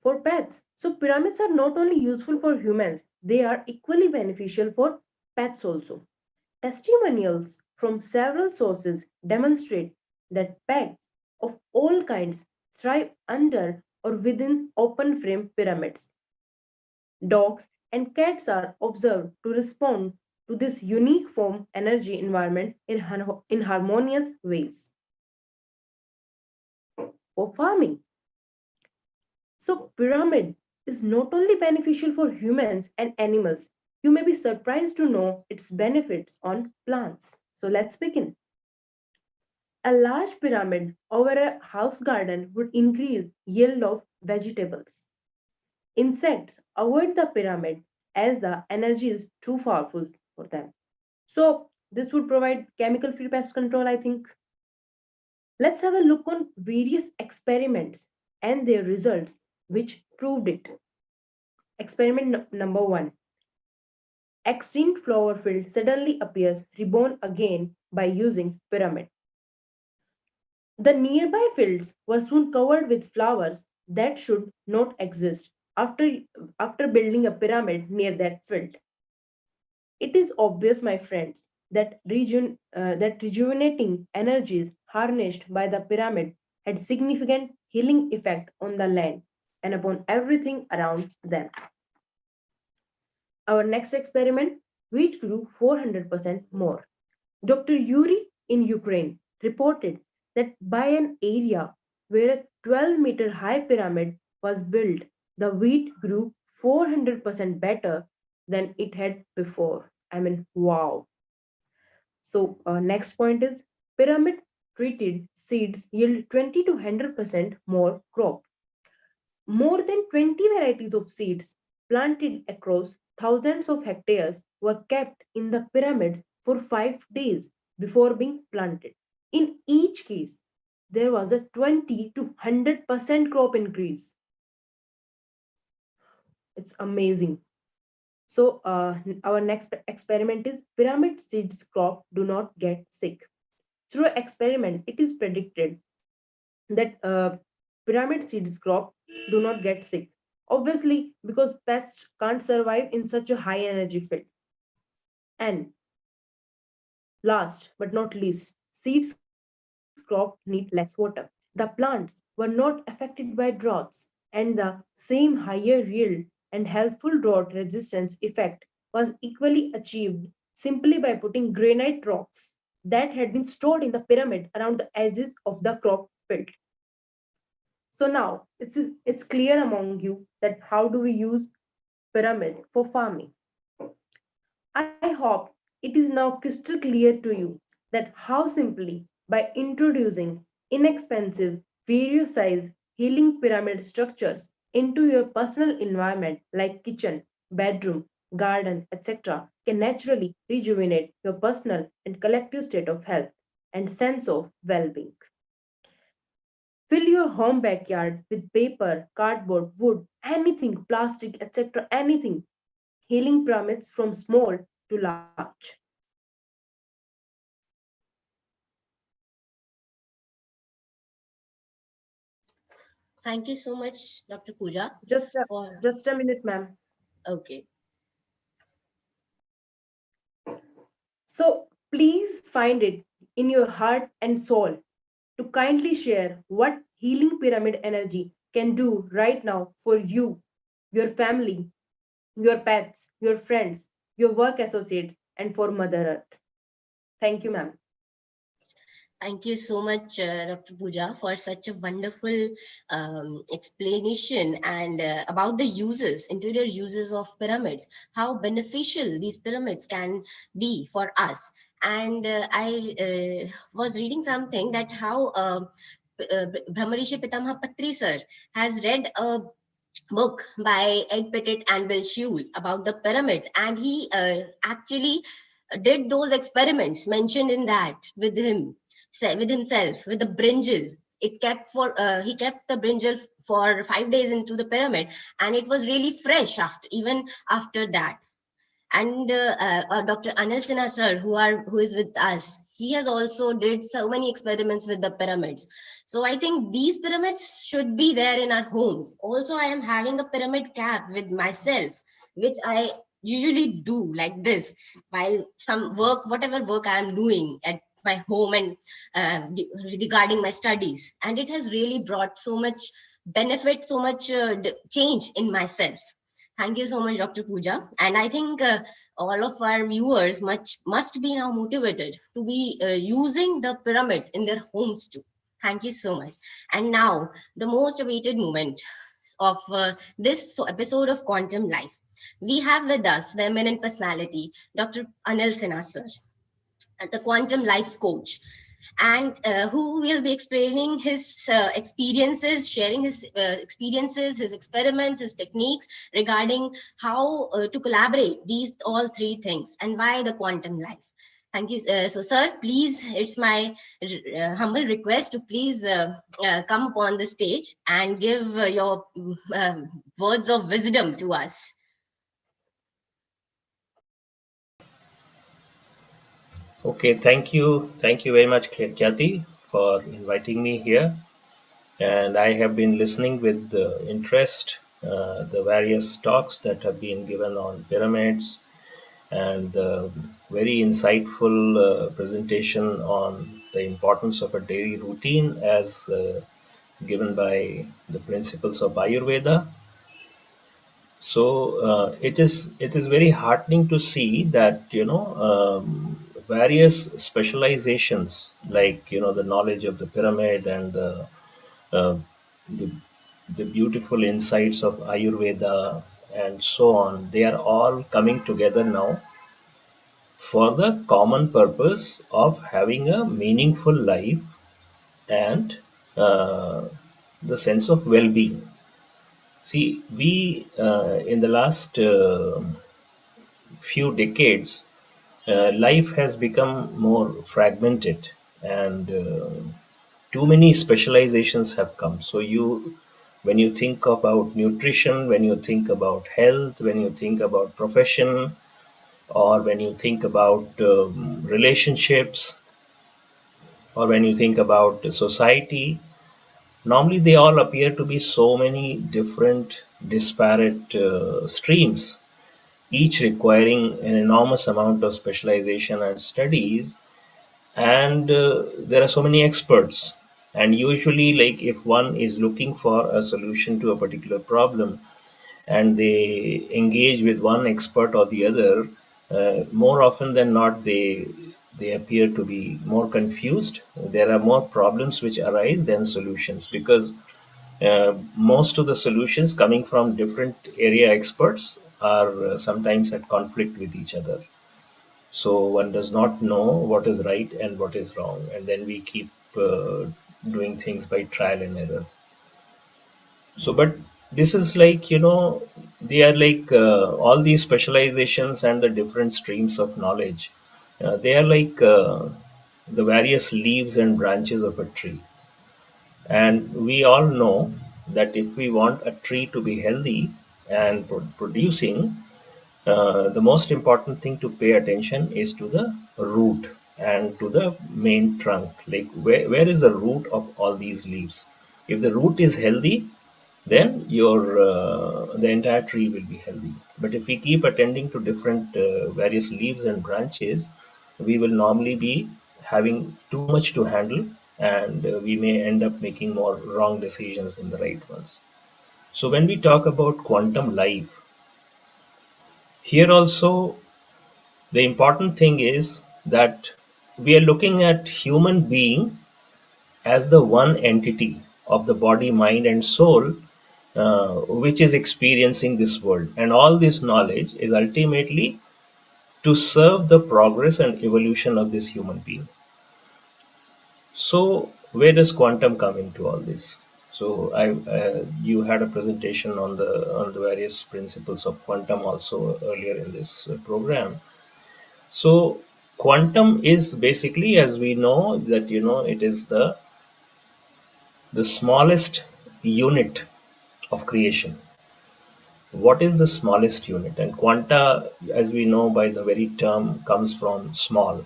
For pets, so pyramids are not only useful for humans, they are equally beneficial for pets also. Testimonials from several sources demonstrate that pets of all kinds thrive under or within open frame pyramids. Dogs and cats are observed to respond to this unique form energy environment in harmonious ways. For farming, so pyramid is not only beneficial for humans and animals, you may be surprised to know its benefits on plants. So let's begin. A large pyramid over a house garden would increase yield of vegetables. Insects avoid the pyramid as the energy is too powerful for them. So this would provide chemical free pest control, I think. Let's have a look on various experiments and their results which proved it. Experiment number 1. Extinct flower field suddenly appears reborn again by using pyramid. The nearby fields were soon covered with flowers that should not exist after building a pyramid near that field. It is obvious, my friends, that rejuvenating energies harnessed by the pyramid had significant healing effect on the land and upon everything around them. Our next experiment, wheat grew 400% more. Dr. Yuri in Ukraine reported that by an area where a 12-meter high pyramid was built, the wheat grew 400% better than it had before. I mean, wow. So, next point is pyramid treated seeds yield 20 to 100% more crop. More than 20 varieties of seeds planted across thousands of hectares were kept in the pyramids for 5 days before being planted. In each case, there was a 20 to 100% crop increase. It's amazing. So, our next experiment is pyramid seeds crop do not get sick. Through experiment, it is predicted that pyramid seeds crop do not get sick. Obviously, because pests can't survive in such a high energy field. And last but not least, seeds crop need less water. The plants were not affected by droughts, and the same higher yield and helpful drought resistance effect was equally achieved simply by putting granite rocks that had been stored in the pyramid around the edges of the crop field. So now it's clear among you that how do we use pyramid for farming. I hope it is now crystal clear to you that how simply by introducing inexpensive various size healing pyramid structures into your personal environment like kitchen, bedroom, garden, etc. can naturally rejuvenate your personal and collective state of health and sense of well-being. Fill your home backyard with paper, cardboard, wood, anything, plastic, etc., anything. Healing pyramids from small to large.
Thank you so much, Dr. Pooja,
Just a,
for
just a minute, ma'am.
okay.
So please find it in your heart and soul to kindly share what healing pyramid energy can do right now for you, your family, your pets, your friends, your work associates, and for Mother Earth. Thank you, ma'am.
Thank you so much, Dr. Pooja, for such a wonderful explanation and about the uses, interior uses of pyramids, how beneficial these pyramids can be for us. And I was reading something that how Brahmarishi Pitamha Patri sir has read a book by Ed Pettit and Bill Shule about the pyramids, and he actually did those experiments mentioned in that with him, with himself, with the brinjal. It kept for he kept the brinjal for 5 days into the pyramid, and it was really fresh after even after that. And Dr. Anil Sinha sir, who is with us, he has also did so many experiments with the pyramids. So I think these pyramids should be there in our homes. Also, I am having a pyramid cap with myself, which I usually do like this while some work, whatever work I am doing at my home and regarding my studies. And it has really brought so much benefit, so much change in myself. Thank you so much, Dr. Pooja. And I think all of our viewers must be now motivated to be using the pyramids in their homes too. Thank you so much. And now, the most awaited moment of this episode of Quantum Life. We have with us the eminent personality, Dr. Anil Sinha sir, the Quantum Life Coach, and who will be explaining his experiences, sharing his experiences, his experiments, his techniques regarding how to collaborate these all three things and why the quantum life. Thank you. So, sir, please, it's my humble request to please come upon the stage and give your words of wisdom to us.
Okay, thank you very much, Khyati, for inviting me here. And I have been listening with interest the various talks that have been given on pyramids and the very insightful presentation on the importance of a daily routine as given by the principles of Ayurveda. So it is very heartening to see that various specializations like the knowledge of the pyramid and uh, the the beautiful insights of Ayurveda and so on, they are all coming together now for the common purpose of having a meaningful life and uh, the sense of well-being. See, we in the last few decades, life has become more fragmented and too many specializations have come. So when you think about nutrition, when you think about health, when you think about profession, or when you think about relationships, or when you think about society, normally they all appear to be so many different, disparate streams, each requiring an enormous amount of specialization and studies. And there are so many experts. And usually, like if one is looking for a solution to a particular problem, and they engage with one expert or the other, more often than not, they appear to be more confused. There are more problems which arise than solutions because most of the solutions coming from different area experts are sometimes at conflict with each other. So one does not know what is right and what is wrong, and then we keep doing things by trial and error. So, but this is like, they are like all these specializations and the different streams of knowledge. They are like the various leaves and branches of a tree. And we all know that if we want a tree to be healthy and producing, the most important thing to pay attention is to the root and to the main trunk. Like where is the root of all these leaves? If the root is healthy, then the entire tree will be healthy. But if we keep attending to different various leaves and branches, we will normally be having too much to handle, and we may end up making more wrong decisions than the right ones. So when we talk about quantum life, here also the important thing is that we are looking at human being as the one entity of the body, mind, and soul, which is experiencing this world. And all this knowledge is ultimately to serve the progress and evolution of this human being. So, where does quantum come into all this? So, you had a presentation on the various principles of quantum also earlier in this program. So, quantum is basically, as we know, that it is the smallest unit of creation. What is the smallest unit? And quanta, as we know by the very term, comes from small.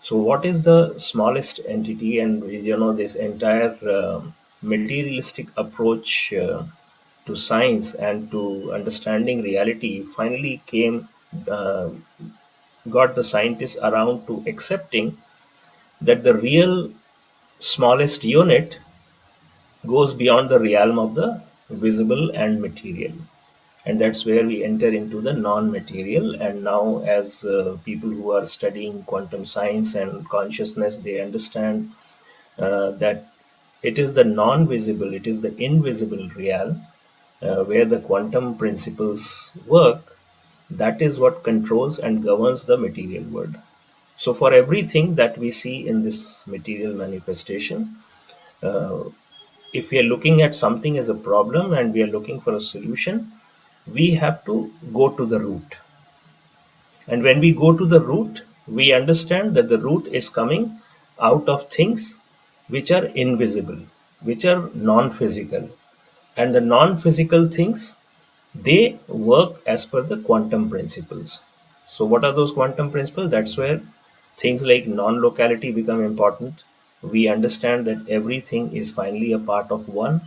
So what is the smallest entity? And this entire materialistic approach to science and to understanding reality finally uh, got the scientists around to accepting that the real smallest unit goes beyond the realm of the visible and material. And that's where we enter into the non-material. And now as people who are studying quantum science and consciousness, they understand that it is the non-visible, it is the invisible realm where the quantum principles work. That is what controls and governs the material world. So for everything that we see in this material manifestation, uh, if we are looking at something as a problem and we are looking for a solution, we have to go to the root. And when we go to the root, we understand that the root is coming out of things which are invisible, which are non-physical. And the non-physical things, they work as per the quantum principles. So what are those quantum principles? That's where things like non-locality become important. we understand that everything is finally a part of one.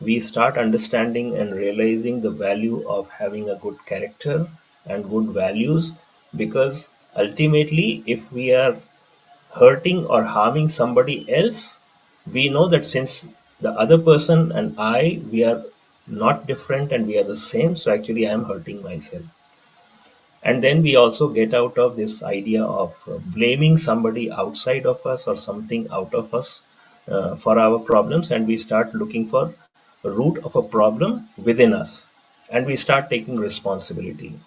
We start understanding and realizing the value of having a good character and good values, because ultimately, if we are hurting or harming somebody else, we know that since the other person and we are not different and we are the same, so actually I am hurting myself. And then we also get out of this idea of blaming somebody outside of us or something out of us for our problems, and we start looking for a root of a problem within us, and we start taking responsibility.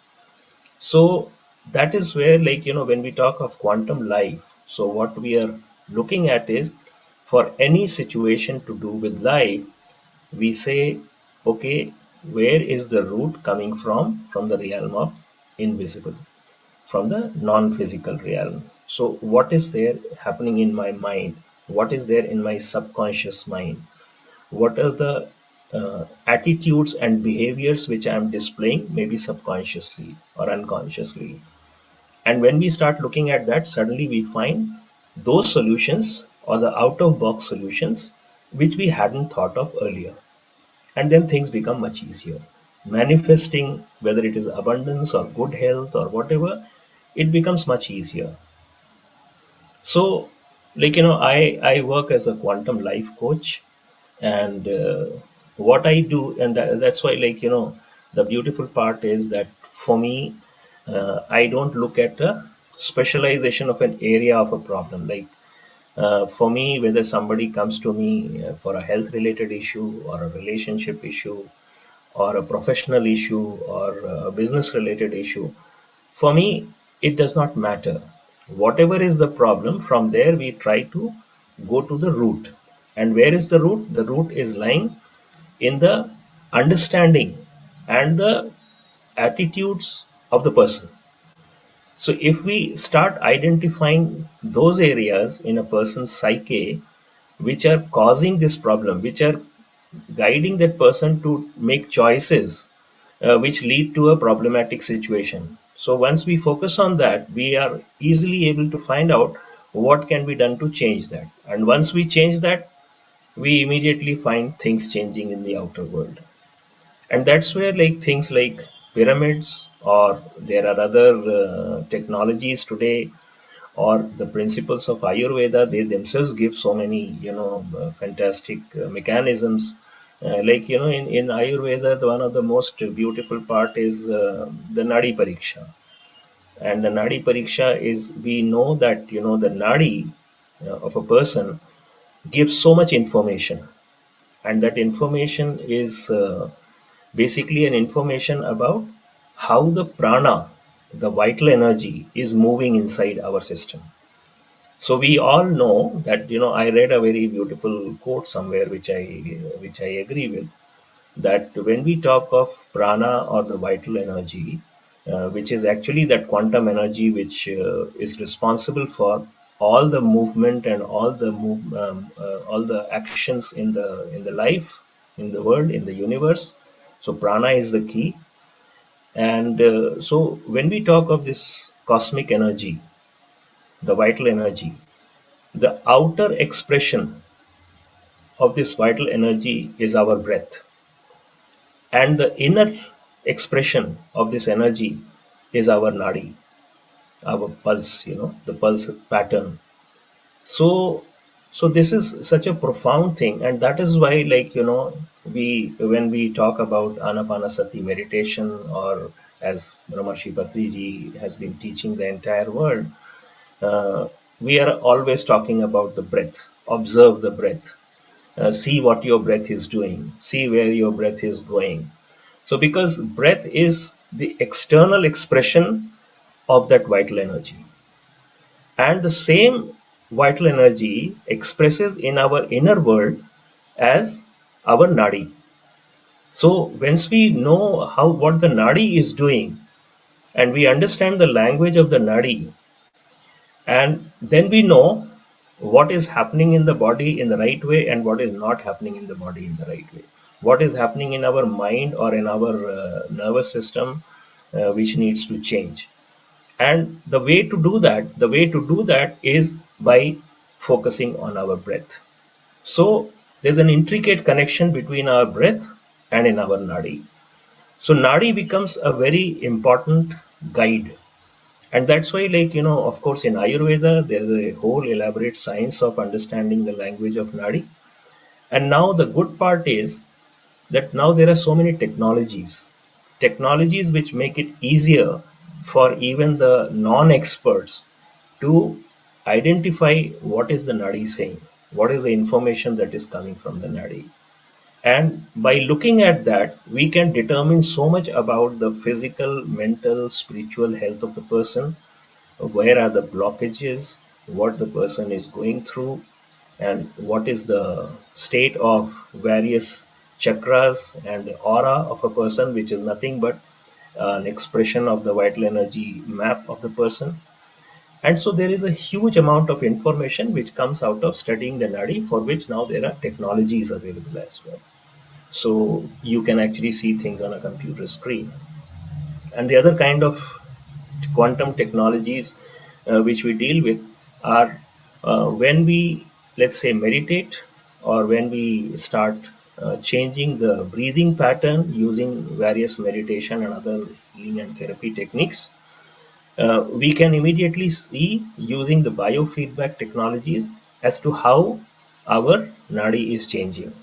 So that is where, like, when we talk of quantum life, so what we are looking at is, for any situation to do with life, we say, okay, where is the root coming from? From the realm of invisible, from the non-physical realm. So what is there happening in my mind? What is there in my subconscious mind? What are the attitudes and behaviors which I am displaying, maybe subconsciously or unconsciously? And when we start looking at that, suddenly we find those solutions or the out of box solutions which we hadn't thought of earlier. And then things become much easier. Manifesting, whether it is abundance or good health or whatever, it becomes much easier. So, like, I work as a quantum life coach, and what I do, and that's why, like, the beautiful part is that for me, I don't look at a specialization of an area of a problem. Like, for me, whether somebody comes to me for a health related issue or a relationship issue or a professional issue or a business related issue, for me, it does not matter. Whatever is the problem, from there we try to go to the root. And where is the root? The root is lying in the understanding and the attitudes of the person. So if we start identifying those areas in a person's psyche which are causing this problem, which are guiding that person to make choices which lead to a problematic situation. So once we focus on that, we are easily able to find out what can be done to change that. And once we change that, we immediately find things changing in the outer world. And that's where, like, things like pyramids, or there are other technologies today, or the principles of Ayurveda, they themselves give so many, fantastic mechanisms. Like, in Ayurveda, one of the most beautiful part is the Nadi Pariksha. And the Nadi Pariksha is, we know that, the Nadi of a person gives so much information. And that information is basically an information about how the prana, the vital energy, is moving inside our system. So we all know that, I read a very beautiful quote somewhere which I agree with, that when we talk of prana or the vital energy, which is actually that quantum energy which is responsible for all the movement and all the actions in the life, in the world, in the universe. So prana is the key. And so when we talk of this cosmic energy, the vital energy, the outer expression of this vital energy is our breath. And the inner expression of this energy is our nadi, our pulse, the pulse pattern. So, this is such a profound thing. And that is why, like, when we talk about Anapanasati meditation, or as Brahmarshi Patriji has been teaching the entire world, we are always talking about the breath. Observe the breath. See what your breath is doing. See where your breath is going. So because breath is the external expression of that vital energy. And the same vital energy expresses in our inner world as our nadi. So once we know what the nadi is doing, and we understand the language of the nadi, and then we know what is happening in the body in the right way and what is not happening in the body in the right way. What is happening in our mind or in our nervous system which needs to change. And the way to do that is by focusing on our breath. So there's an intricate connection between our breath and in our nadi. So nadi becomes a very important guide. And that's why, like, of course, in Ayurveda, there's a whole elaborate science of understanding the language of nadi. And now the good part is that now there are so many technologies which make it easier for even the non-experts to identify what is the nadi saying, what is the information that is coming from the nadi. And by looking at that, we can determine so much about the physical, mental, spiritual health of the person, where are the blockages, what the person is going through, and what is the state of various chakras and the aura of a person, which is nothing but an expression of the vital energy map of the person. And so there is a huge amount of information which comes out of studying the nadi, for which now there are technologies available as well. So you can actually see things on a computer screen. And the other kind of quantum technologies which we deal with are when we, let's say, meditate, or when we start changing the breathing pattern using various meditation and other healing and therapy techniques. We can immediately see, using the biofeedback technologies, as to how our nadi is changing.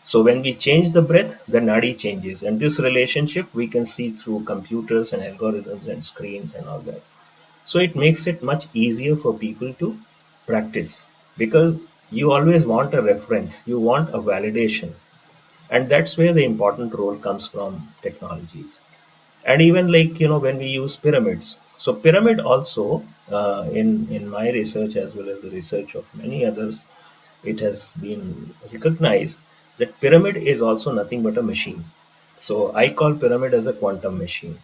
So when we change the breath, the nadi changes. And this relationship we can see through computers and algorithms and screens and all that. So it makes it much easier for people to practice, because you always want a reference, you want a validation. And that's where the important role comes from technologies. And even, like, when we use pyramids. So pyramid also, in my research as well as the research of many others, it has been recognized that pyramid is also nothing but a machine. So I call pyramid as a quantum machine.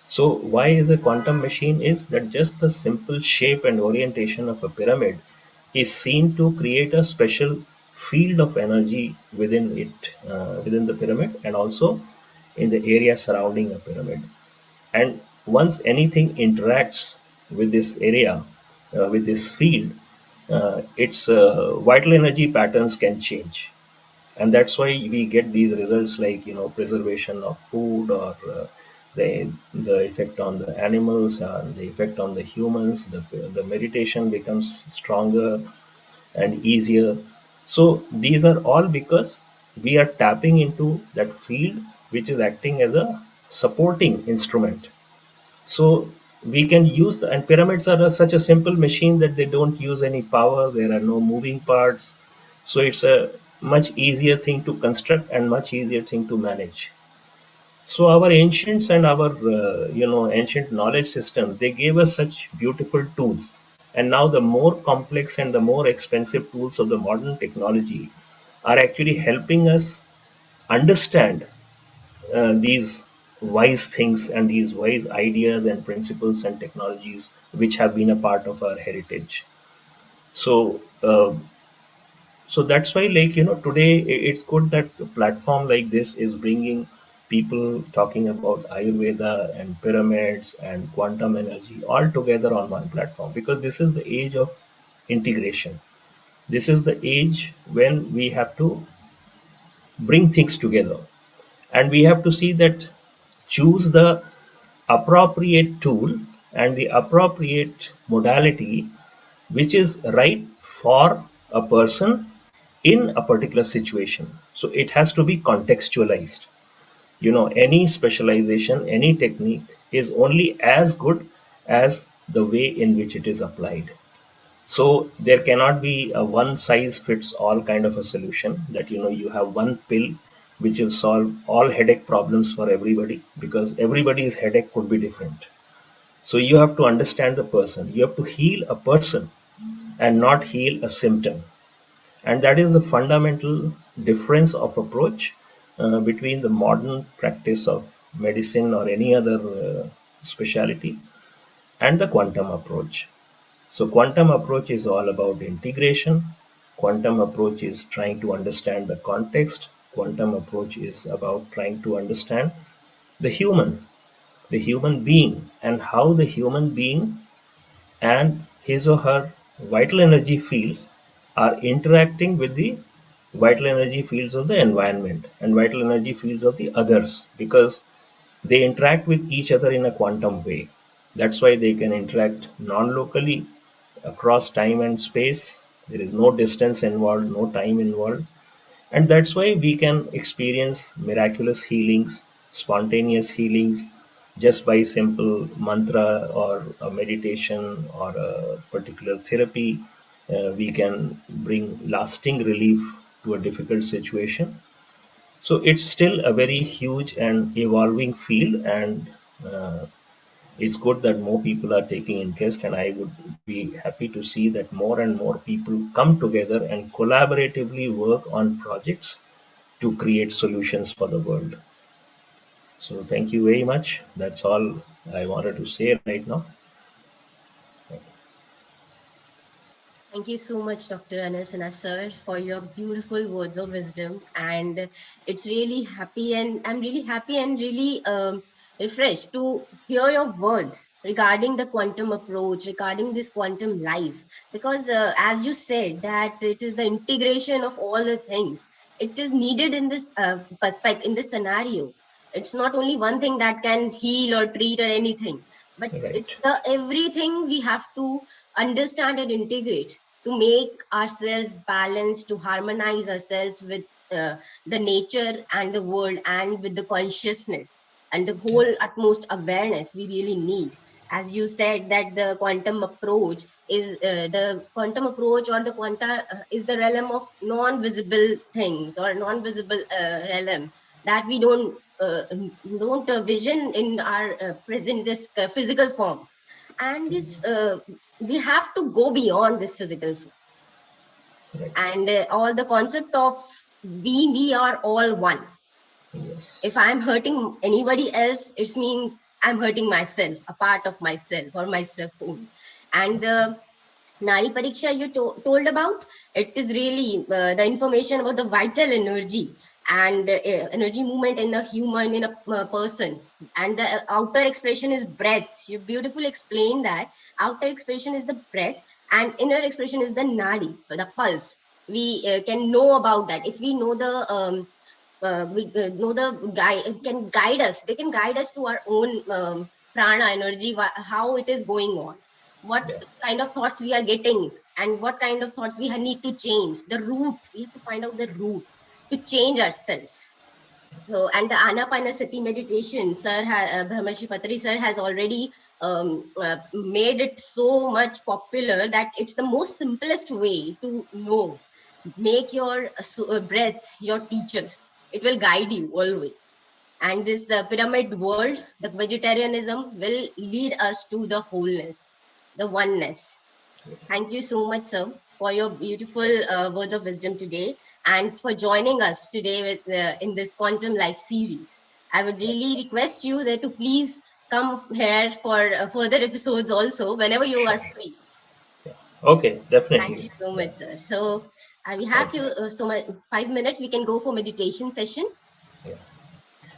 So why is a quantum machine? Is that just the simple shape and orientation of a pyramid is seen to create a special field of energy within it, within the pyramid, and also in the area surrounding a pyramid. And once anything interacts with this area, with this field, its vital energy patterns can change. And that's why we get these results, like, preservation of food, or the effect on the animals and the effect on the humans. The meditation becomes stronger and easier. So these are all because we are tapping into that field which is acting as a supporting instrument. So we can use and pyramids are such a simple machine that they don't use any power. There are no moving parts. So it's a much easier thing to construct and much easier thing to manage. So our ancients and our ancient knowledge systems, they gave us such beautiful tools. And now the more complex and the more expensive tools of the modern technology are actually helping us understand these wise things and these wise ideas and principles and technologies which have been a part of our heritage. So so that's why, like, today it's good that a platform like this is bringing people talking about Ayurveda and pyramids and quantum energy all together on one platform, because this is the age of integration. This is the age when we have to bring things together, and we have to see that, choose the appropriate tool and the appropriate modality which is right for a person in a particular situation. So it has to be contextualized. Any specialization, any technique is only as good as the way in which it is applied. So there cannot be a one size fits all kind of a solution, that you have one pill which will solve all headache problems for everybody, because everybody's headache could be different. So you have to understand the person. You have to heal a person and not heal a symptom. And that is the fundamental difference of approach between the modern practice of medicine or any other specialty and the quantum approach. So quantum approach is all about integration. Quantum approach is trying to understand the context. Quantum approach is about trying to understand the human being, and how the human being and his or her vital energy fields are interacting with the vital energy fields of the environment and vital energy fields of the others, because they interact with each other in a quantum way. That's why they can interact non-locally across time and space. There is no distance involved, no time involved. And that's why we can experience miraculous healings, spontaneous healings, just by simple mantra or a meditation or a particular therapy. We can bring lasting relief to a difficult situation. So it's still a very huge and evolving field, and uh, it's good that more people are taking interest, and I would be happy to see that more and more people come together and collaboratively work on projects to create solutions for the world. So thank you very much. That's all I wanted to say right now.
Thank you so much, Dr. Anil Sinha, sir, for your beautiful words of wisdom. And it's really happy, and I'm really happy and really refreshed to hear your words regarding the quantum approach, regarding this quantum life. Because as you said, that it is the integration of all the things. It is needed in this perspective, in this scenario. It's not only one thing that can heal or treat or anything, but it's
Right.
the everything we have to understand and integrate to make ourselves balanced, to harmonize ourselves with the nature and the world and with the consciousness and the whole utmost awareness we really need. As you said, that the quantum approach is the quantum approach, or the quanta is the realm of non-visible things, or non-visible realm that we don't vision in our present this physical form. And this we have to go beyond this physical form.
Right.
And all the concept of we are all one. If
Yes.
I'm hurting anybody else, it means I'm hurting myself, a part of myself or myself only. And the Nari Pariksha you told about, it is really the information about the vital energy and energy movement in the human, in a person. And the outer expression is breath. You beautifully explained that. Outer expression is the breath, and inner expression is the Nadi, the pulse. We can know about that. If we know we know the guide can guide us. They can guide us to our own prana energy, how it is going on, what
Yeah.
kind of thoughts we are getting, and what kind of thoughts we need to change. The root, we have to find out the root to change ourselves. So, and the Anapanasati meditation, Brahmarshi Patri sir has already made it so much popular that it's the most simplest way to know. Make your breath your teacher. It will guide you always. And this pyramid world, the vegetarianism will lead us to the wholeness, the oneness.
Yes.
Thank you so much, sir, for your beautiful words of wisdom today, and for joining us today with in this Quantum Life series. I would really request you that to please come here for further episodes also whenever you are
Sure.
free.
Okay,
Thank
definitely.
you so
Yeah.
much, sir. So we have
Thank you.
few so much 5 minutes. We can go for meditation session.
Yeah.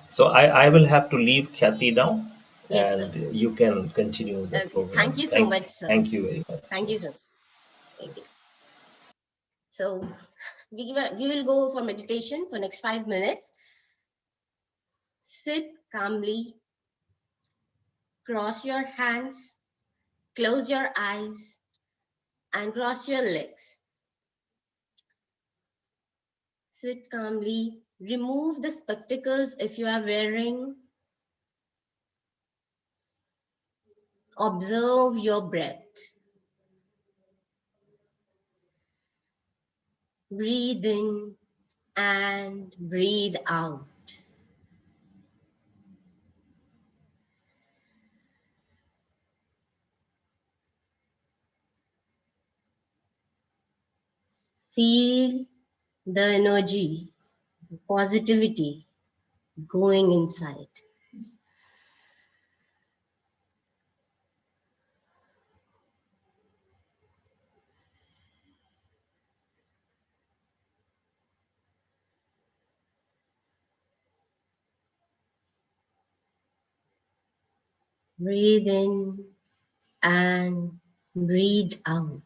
So I will have to leave Khyati now,
Yes, sir.
and you can continue the
Okay. Thank
program.
you so much, sir.
Thank you very much.
Thank you so much. Okay. So we will go for meditation for next 5 minutes. Sit calmly, cross your hands, close your eyes, and cross your legs. Sit calmly, remove the spectacles if you are wearing. Observe your breath. Breathe in and breathe out. Feel the energy, positivity going inside. Breathe in and breathe out.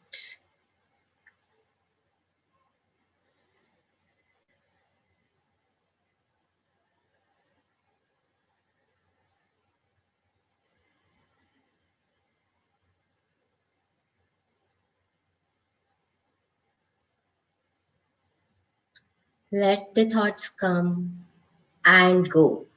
Let the thoughts come and go.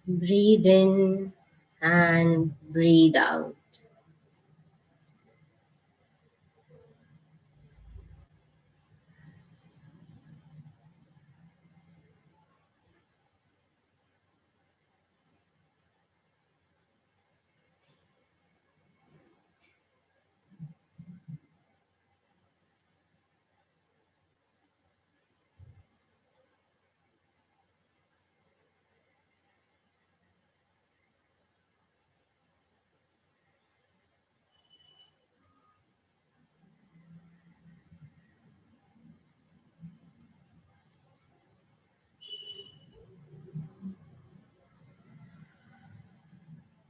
Breathe in and breathe out.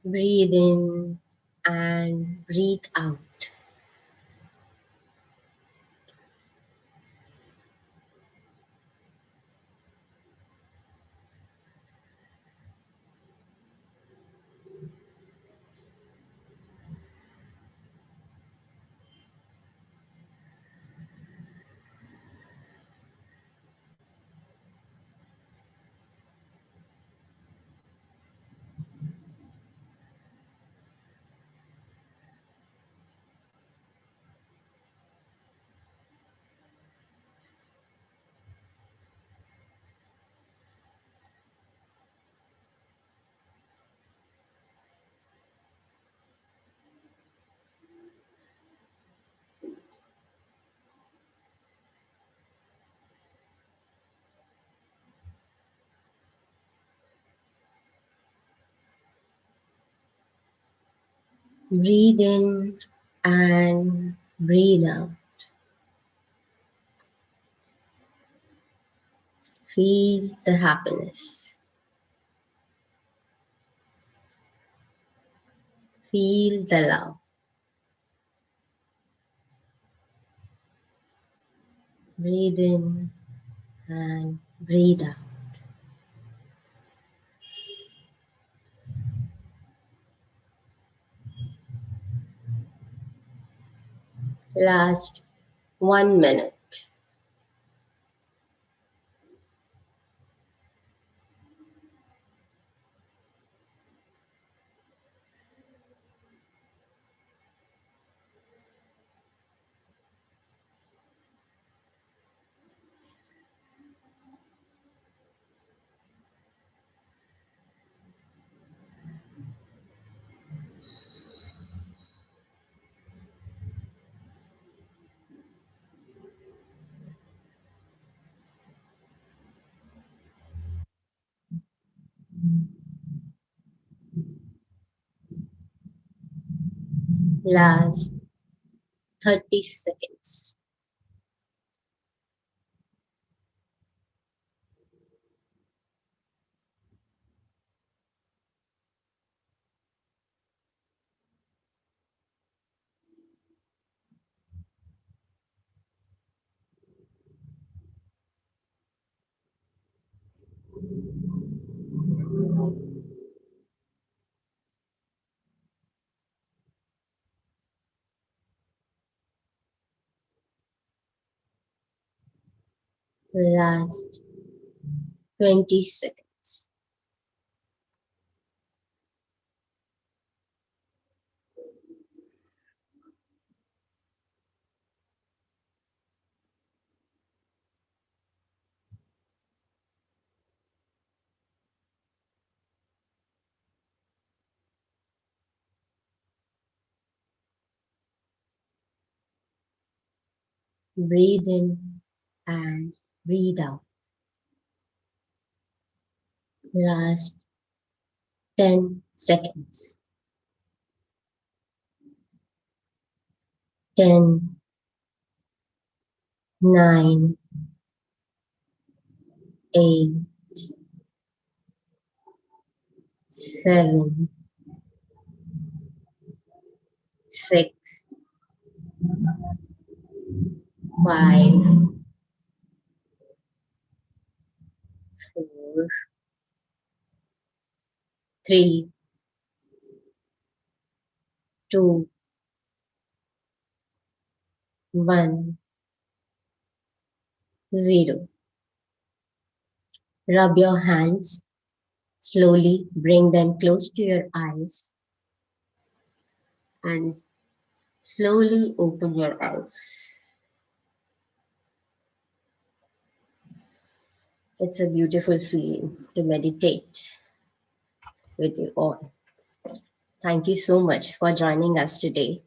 Breathe in and breathe out. Breathe in and breathe out. Feel the happiness. Feel the love. Breathe in and breathe out. Last 1 minute. Last 30 seconds. Last 20 seconds. Breathe in and breathe out. Last 10 seconds. 10, 9, 8, 7, 6, 5, 4, 3, 2, 1, 0. Rub your hands. Slowly bring them close to your eyes and slowly open your eyes. It's a beautiful feeling to meditate with you all. Thank you so much for joining us today.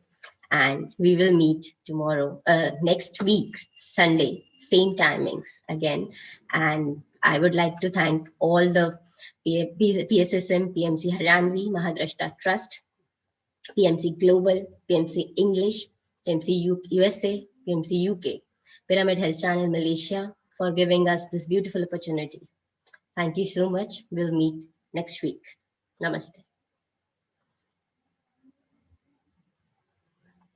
And we will meet tomorrow, next week, Sunday, same timings again. And I would like to thank all the PSSM, PMC Haryanvi, Mahadrashta Trust, PMC Global, PMC English, PMC USA, PMC UK, Pyramid Health Channel Malaysia for giving us this beautiful opportunity. Thank you so much. We'll meet next week. Namaste.